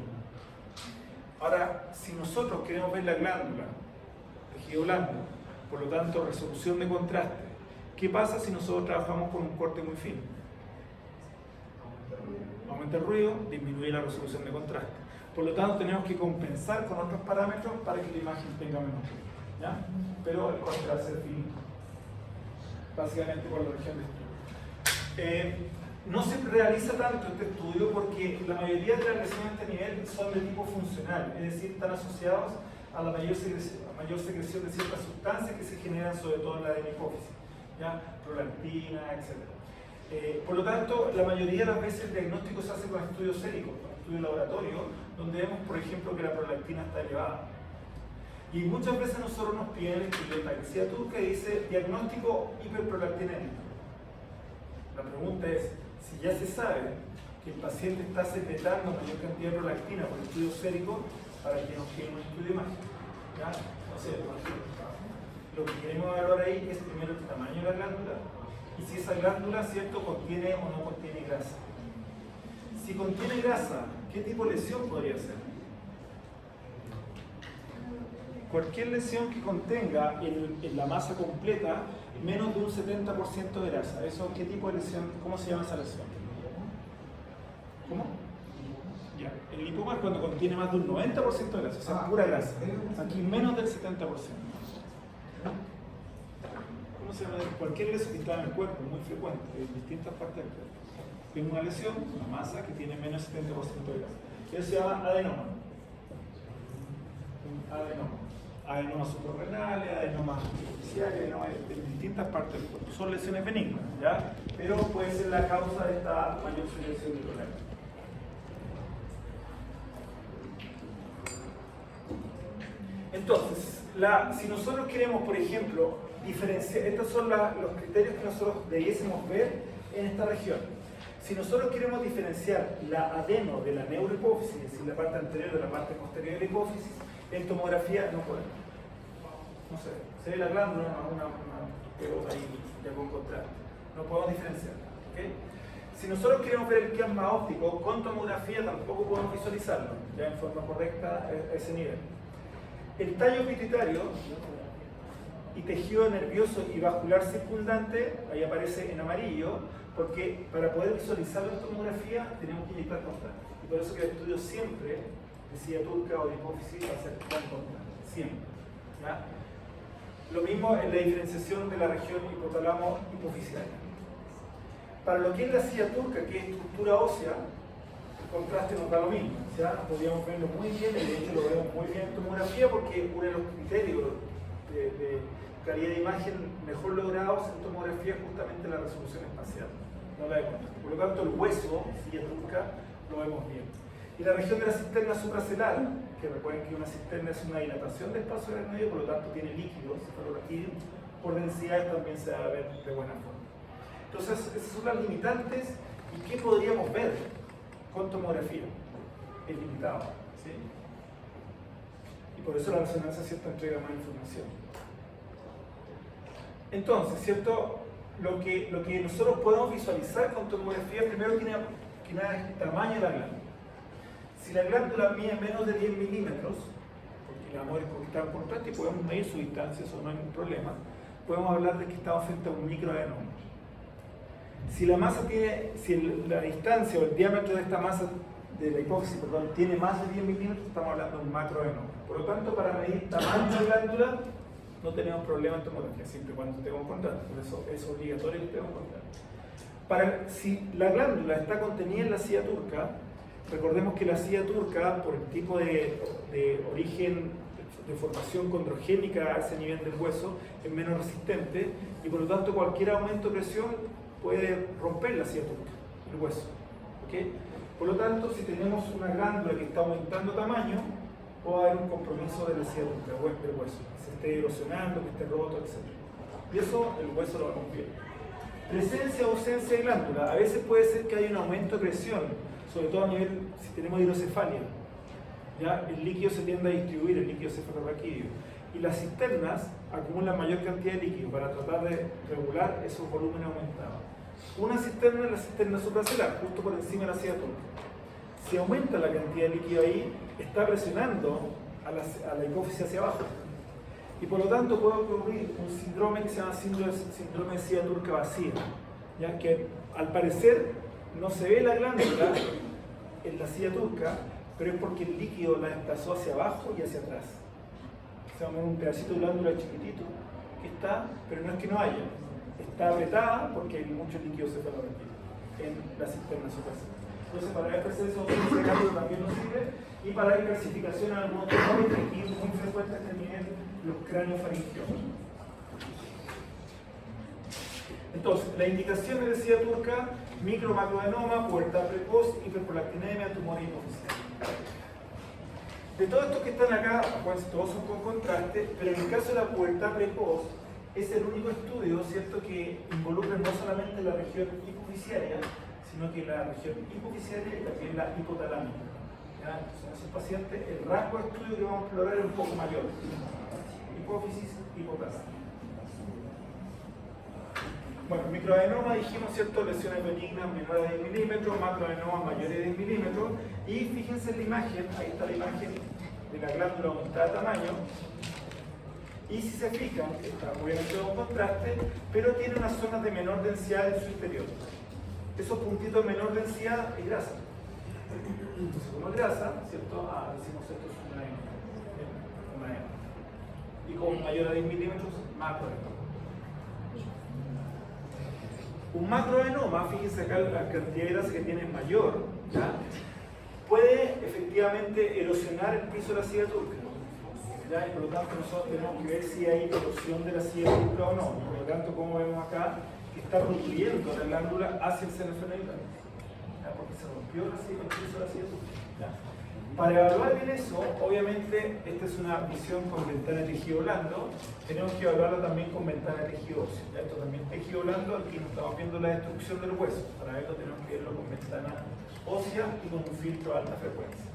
Ahora, si nosotros queremos ver la glándula, tejido blando, por lo tanto resolución de contraste, ¿qué pasa si nosotros trabajamos con un corte muy fino? Aumenta el ruido, disminuye la resolución de contraste. Por lo tanto, tenemos que compensar con otros parámetros para que la imagen tenga menos ruido. ¿Ya? Pero el corte va a ser fino, básicamente por la región de estudio. No se realiza tanto este estudio porque la mayoría de las lesiones de este nivel son de tipo funcional, es decir, están asociados a la mayor secreción de ciertas sustancias que se generan sobre todo en la hipófisis, ¿ya? Prolactina, etc. Por lo tanto, la mayoría de las veces el diagnóstico se hace con estudios séricos, con estudios laboratorios, donde vemos, por ejemplo, que la prolactina está elevada. Y muchas veces nosotros nos piden el taquicardia turca y dice diagnóstico hiperprolactinémico. La pregunta es, si ya se sabe que el paciente está secretando mayor cantidad de prolactina por estudio sérico, ¿para que nos quede un estudio más? ¿Ya? O sea, lo que queremos evaluar ahí es primero el tamaño de la glándula y si esa glándula, ¿cierto?, contiene o no contiene grasa. Si contiene grasa, ¿qué tipo de lesión podría ser? Cualquier lesión que contenga en la masa completa menos de un 70% de grasa. ¿Eso qué tipo de lesión? ¿Cómo se llama esa lesión? ¿Cómo? Ya. El lipoma es cuando contiene más de un 90% de grasa, o sea, pura grasa. Aquí menos del 70%. ¿Cómo se llama? Cualquier lesión que está en el cuerpo, muy frecuente, en distintas partes del cuerpo. Tiene una lesión, una masa que tiene menos del 70% de grasa. Eso se llama adenoma. Un adenoma. Adenomas suprarrenales, adenomas superficiales, adenomas en distintas partes del cuerpo. Son lesiones benignas, ¿ya? Pero puede ser la causa de esta mayor secreción de prolactina. Entonces, si nosotros queremos, por ejemplo, diferenciar, estos son los criterios que nosotros debiésemos ver en esta región. Si nosotros queremos diferenciar la adeno de la neurohipófisis, es decir, la parte anterior de la parte posterior de la hipófisis, en tomografía no podemos. No sé, se ve la glándula, una pelota ahí ya con contraste. No podemos diferenciar. ¿Okay? Si nosotros queremos ver el quiasma óptico, con tomografía tampoco podemos visualizarlo, ya en forma correcta a ese nivel. El tallo pituitario y tejido nervioso y vascular circundante, ahí aparece en amarillo, porque para poder visualizarlo en tomografía tenemos que inyectar contraste. Y por eso que el estudio siempre de silla turca o de hipófisis va a ser con contraste, siempre. ¿Ya? Lo mismo en la diferenciación de la región hipotálamo-hipofisiaria. Para lo que es la silla turca, que es estructura ósea, el contraste nos da lo mismo. ¿Ya? Podríamos verlo muy bien, y de hecho lo vemos muy bien en tomografía, porque uno de los criterios de calidad de imagen mejor logrados en tomografía es justamente la resolución espacial, no la de contraste. Por lo tanto, el hueso, silla turca, lo vemos bien. Y la región de la cisterna supracelular, que recuerden que una cisterna es una dilatación del espacio arenal, por lo tanto tiene líquido cefalorraquídeo, por densidad también se va a ver de buena forma. Entonces, esas son las limitantes. ¿Y qué podríamos ver con tomografía? Es limitado, ¿sí? Y por eso la resonancia, ¿cierto?, entrega más información. Entonces, ¿cierto?, lo que nosotros podemos visualizar con tomografía, primero que nada, es el tamaño de la glándula. Si la glándula mide menos de 10 milímetros, porque la vamos a estar en contraste y podemos medir su distancia, eso no hay ningún problema, podemos hablar de que estamos frente a un microadenoma. Si la masa la distancia o el diámetro de esta masa de la hipófisis, tiene más de 10 milímetros, estamos hablando de un macroadenoma. Por lo tanto, para medir tamaño de glándula, no tenemos problema en tomografía, siempre y cuando estemos en contraste. Por eso es obligatorio que estemos en contraste. Si la glándula está contenida en la silla turca, recordemos que la silla turca, por el tipo de origen de formación condrogénica a ese nivel del hueso, es menos resistente y por lo tanto cualquier aumento de presión puede romper la silla turca, el hueso. ¿Okay? Por lo tanto, si tenemos una glándula que está aumentando tamaño, puede haber un compromiso de la silla turca, del hueso, que se esté erosionando, que esté roto, etc. Y eso el hueso lo va a cumplir. Presencia o ausencia de glándula. A veces puede ser que haya un aumento de presión, sobre todo a nivel, si tenemos hidrocefalia. ¿Ya? El líquido se tiende a distribuir, el líquido cefalorraquídeo. Y las cisternas acumulan mayor cantidad de líquido para tratar de regular esos volúmenes aumentados. Una cisterna es la cisterna supracelular, justo por encima de la silla turca. Si aumenta la cantidad de líquido ahí, está presionando a la hipófisis hacia abajo. Y por lo tanto puede ocurrir un síndrome que se llama síndrome de silla turca vacía, ¿ya? Que al parecer no se ve la glándula en la silla turca, pero es porque el líquido la desplazó hacia abajo y hacia atrás. Se llama un pedacito de glándula chiquitito que está, pero no es que no haya, está apretada porque hay mucho líquido cefalorraquídeo en la cisterna supracelular. Entonces, para ver presencia de glándula también nos sirve, y para la clasificación a algunos tumores que aquí es muy frecuente este nivel, los craneofaringiomas. Entonces, la indicación de silla turca: micro-macroadenoma, pubertad precoz, hiperprolactinemia, tumor hipofisial. De todos estos que están acá, pues todos son con contraste, pero en el caso de la pubertad precoz, es el único estudio, ¿cierto?, que involucra no solamente la región hipofisiaria, sino que la región hipofisiaria y también la hipotalámica. ¿Ya? Entonces, en esos pacientes, el rango de estudio que vamos a explorar es un poco mayor. Hipófisis, hipotalámica. Bueno, microadenoma dijimos, ¿cierto?, lesiones benignas menores de 10 milímetros, macroadenoma mayores de 10 milímetros, y fíjense en la imagen, ahí está la imagen de la glándula aumentada de tamaño, y si se fijan, está obviamente con contraste, pero tiene unas zonas de menor densidad en su interior. Esos puntitos de menor densidad es grasa. Entonces, como es grasa, ¿cierto?, decimos esto es una adenoma. Y como mayor a 10 milímetros, macroadenoma. Un macroadenoma, fíjense acá la cantidad de grasa que tiene es mayor, ¿ya?, puede efectivamente erosionar el piso de la silla turca, ¿ya? Y por lo tanto nosotros tenemos que ver si hay erosión de la silla turca o no. Por lo tanto, como vemos acá, que está rompiendo la glándula hacia el seno esfenoidal, porque se rompió el piso de la silla turca, ¿ya? Para evaluar bien eso, obviamente, esta es una visión con ventana de tejido blando, tenemos que evaluarlo también con ventana de tejido óseo. ¿Ya? Esto también es tejido blando, aquí no estamos viendo la destrucción del hueso, para verlo tenemos que verlo con ventana ósea y con un filtro de alta frecuencia.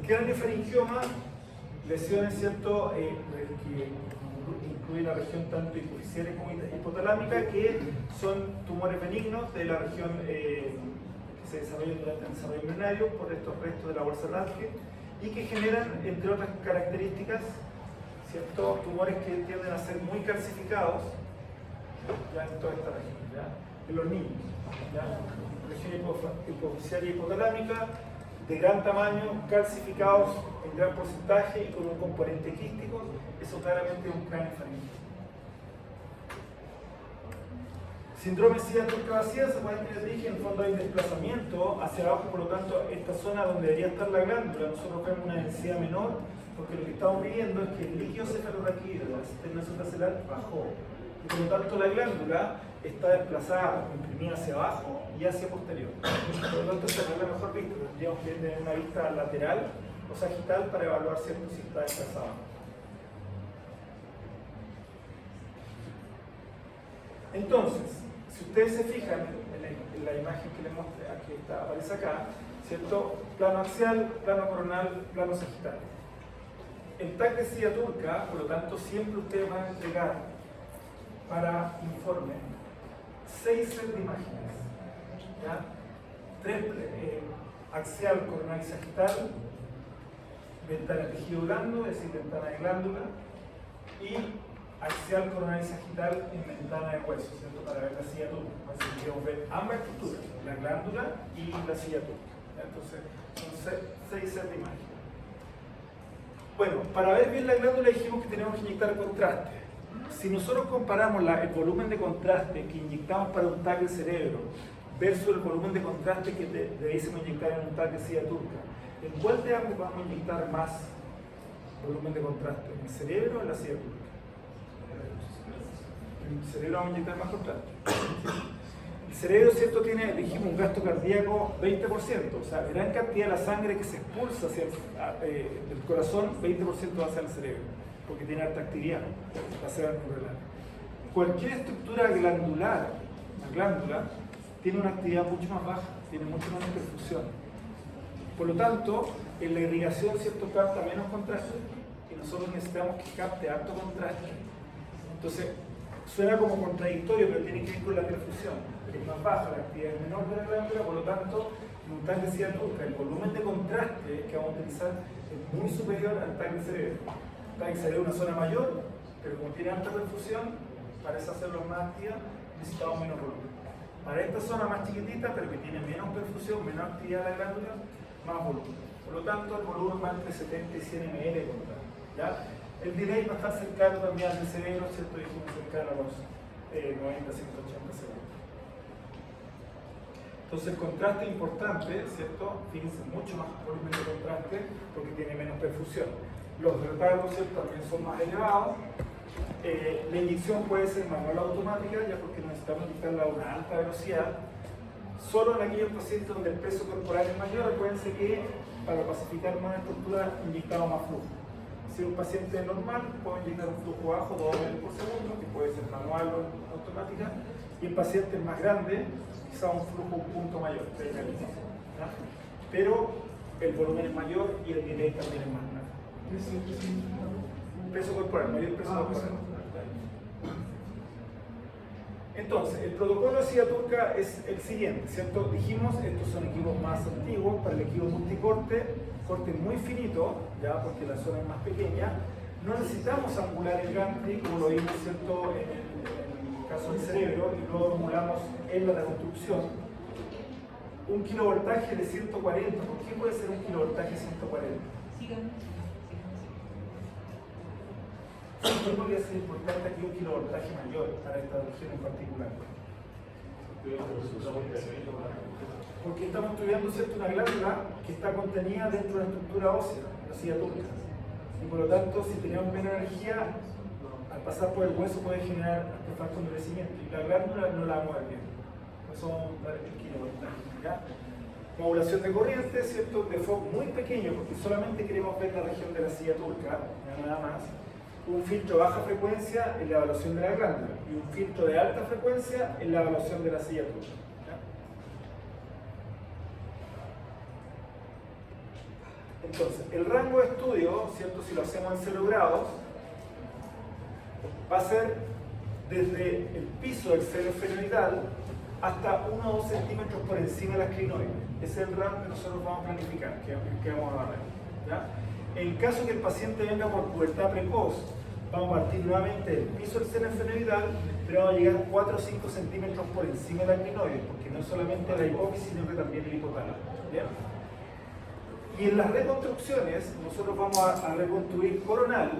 Craniofaringioma, lesiones, ¿cierto?, que incluye la región tanto hipofisiaria como hipotalámica, que son tumores benignos de la región que se desarrollan durante el desarrollo embrionario por estos restos de la bolsa Rathke y que generan, entre otras características, ¿cierto?, tumores que tienden a ser muy calcificados ya en toda esta región, ¿ya?, en los niños, ¿ya?, región hipofisiaria y hipotalámica, de gran tamaño, calcificados en gran porcentaje y con un componente quístico, eso claramente es un craniofaringioma. Síndrome silla turca vacía, se puede decir que en el fondo hay desplazamiento hacia abajo, por lo tanto, esta zona donde debería estar la glándula, nosotros vemos una densidad menor, porque lo que estamos viendo es que el líquido cefalorraquídeo de la cisterna supracelular bajó. Y por lo tanto, la glándula está desplazada, comprimida hacia abajo y hacia posterior. Por lo tanto, esta no es la mejor vista, tendríamos que tener una vista lateral o sagital para evaluar, ¿cierto?, si está desplazada. Entonces, si ustedes se fijan en la imagen que les mostré, aquí está, aparece acá, ¿cierto?, plano axial, plano coronal, plano sagital. El TAC de silla turca, por lo tanto, siempre ustedes van a entregar para informe 6 sets de imágenes, ¿ya? 3 axial, coronal y sagital, ventana de tejido blando, es decir, ventana de glándula, y axial, coronal y sagital en ventana de hueso, ¿cierto?, para ver la silla turca. Así que queremos ver ambas estructuras, la glándula y la silla turca, ¿ya? Entonces, son 6 sets de imágenes. Bueno, para ver bien la glándula dijimos que tenemos que inyectar contraste. Si nosotros comparamos el volumen de contraste que inyectamos para un TAC de cerebro versus el volumen de contraste que debiésemos inyectar en un TAC de silla turca, ¿en cuál de ambos vamos a inyectar más volumen de contraste? ¿En el cerebro o en la silla turca? En el cerebro vamos a inyectar más contraste. El cerebro, ¿cierto?, tiene, dijimos, un gasto cardíaco 20%, o sea, gran cantidad de la sangre que se expulsa hacia el corazón, 20% va hacia el cerebro, porque tiene alta actividad, la sangre neuronal. Cualquier estructura glandular, la glándula, tiene una actividad mucho más baja, tiene mucho menos perfusión. Por lo tanto, en la irrigación, ¿cierto?, capta menos contraste, y nosotros necesitamos que capte alto contraste. Entonces, suena como contradictorio, pero tiene que ver con la perfusión, que es más baja, la actividad es menor de la glándula, por lo tanto, en un TAC de silla turca, el volumen de contraste que vamos a utilizar es muy superior al TAC de cerebro. El TAC de cerebro es una zona mayor, pero como tiene alta perfusión, para esas células más activas necesitamos menos volumen. Para esta zona más chiquitita, pero que tiene menos perfusión, menos actividad de la glándula, más volumen. Por lo tanto, el volumen va entre 70 y 100 ml de contraste, ¿ya? El delay va a estar cercano también al cerebro, ¿cierto? Dijimos cercano a los 90-180 segundos. Entonces el contraste es importante, ¿cierto? Fíjense, mucho más volumen de contraste porque tiene menos perfusión. Los retardos, ¿cierto?, también son más elevados. La inyección puede ser manual o automática, ya porque necesitamos inyectarla a una alta velocidad. solo en aquellos pacientes donde el peso corporal es mayor. Acuérdense que para pacificar más estructura inyectamos más flujo. Si un paciente normal puede inyectar un flujo bajo, 2 ml por segundo, que puede ser manual o automática, y en pacientes más grandes, quizá un flujo un punto mayor, 3 ml. Pero el volumen es mayor y el delay también es más grande. Peso corporal, mayor peso corporal. Entonces, el protocolo de silla turca es el siguiente, ¿cierto? Dijimos, estos son equipos más antiguos. Para el equipo multicorte, corte muy finito, ya porque la zona es más pequeña. No necesitamos angular el gantry, como lo vimos, ¿cierto?, en el caso del cerebro, y luego emulamos en la reconstrucción. Un kilovoltaje de 140, ¿por qué puede ser un kilovoltaje 140? ¿Por qué podría ser importante aquí un kilovoltaje mayor para esta región en particular? Porque estamos estudiando, ¿cierto?, una glándula que está contenida dentro de la estructura ósea, la silla turca. Y por lo tanto, si tenemos menos energía, al pasar por el hueso puede generar artefactos de endurecimiento. Y la glándula no la vamos a ver bien. Eso vamos a ver el kilovoltaje. ¿Ya? Modulación de corriente, ¿cierto?, de foco muy pequeño, porque solamente queremos ver la región de la silla turca, nada más. Un filtro de baja frecuencia en la evaluación de la glándula y un filtro de alta frecuencia en la evaluación de la silla turca. Entonces, el rango de estudio, ¿cierto?, si lo hacemos en 0 grados, va a ser desde el piso del seno esfenoidal hasta 1 o 2 centímetros por encima de las crinoides. Ese es el rango que nosotros vamos a planificar, que vamos a ver. ¿Ya? En caso que el paciente venga por pubertad precoz, vamos a partir nuevamente del piso del seno esfenoidal, pero vamos a llegar 4 o 5 centímetros por encima de la crinoide, porque no solamente la hipófisis, sino que también el hipotálamo. ¿Bien? Y en las reconstrucciones, nosotros vamos a reconstruir coronal,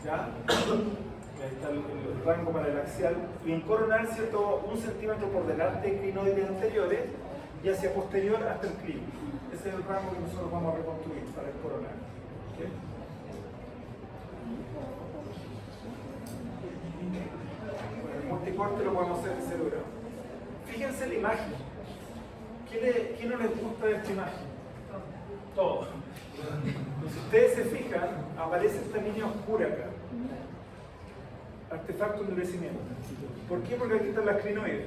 ¿ya? Ahí está el rango para el axial, y en coronal, ¿cierto?, 1 centímetro por delante de crinoides anteriores y hacia posterior hasta el clínico. Ese es el rango que nosotros vamos a reconstruir para el coronal. ¿Okay? Bueno, el multicorte lo podemos hacer en 0 grados. Fíjense la imagen. ¿Qué no les gusta de esta imagen? Todo. Si ustedes se fijan, aparece esta línea oscura acá. Artefacto de endurecimiento. ¿Por qué? Porque aquí están las crinoides.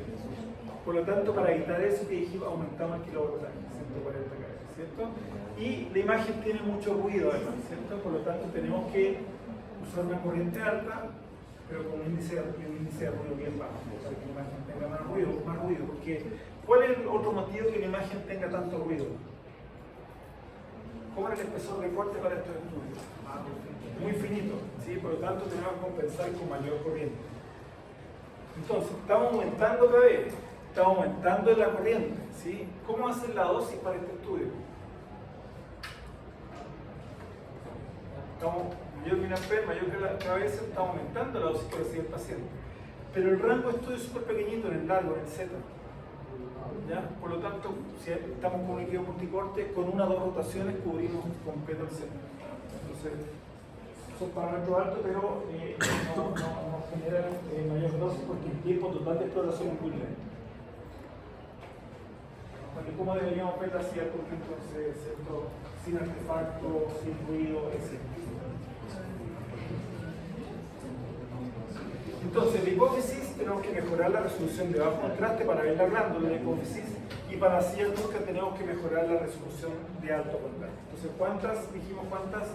Por lo tanto, para evitar eso, que dijimos, aumentamos el kilovoltaje, 140 Kg, ¿cierto? Y la imagen tiene mucho ruido además, ¿cierto? Por lo tanto, tenemos que usar una corriente alta, pero con un índice de ruido bien bajo, para que la imagen tenga más ruido, porque ¿cuál es el otro motivo que la imagen tenga tanto ruido? ¿Cómo era el espesor de corte para estos estudios? Muy finito, ¿sí? Por lo tanto tenemos que compensar con mayor corriente. Entonces, estamos aumentando otra vez, estamos aumentando la corriente, ¿sí? ¿Cómo hacer la dosis para este estudio? Estamos mayor que una P, mayor que la cabeza, estamos aumentando la dosis que recibe el paciente. Pero el rango de estudio es súper pequeñito en el largo, en el Z. ¿Ya? Por lo tanto, si estamos con un equipo multicorte, con 1 o 2 rotaciones cubrimos completo el Z. Entonces, son parámetros altos, pero no generan mayor dosis porque el tiempo total de exploración es muy lento. Porque ¿cómo deberíamos ver la silla turca entonces, ¿cierto? Sin artefactos, sin ruido, etc. Entonces, la hipófisis tenemos que mejorar la resolución de bajo contraste para ver la glándula de la hipófisis, y para la silla turca tenemos que mejorar la resolución de alto contraste. Entonces, ¿cuántas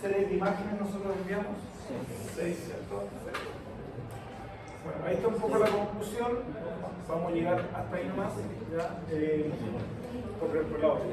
series de imágenes nosotros enviamos? 6, ¿cierto? 6. Bueno, ahí está un poco la conclusión. Vamos a llegar hasta ahí nomás. ¿Ya? Por la otra.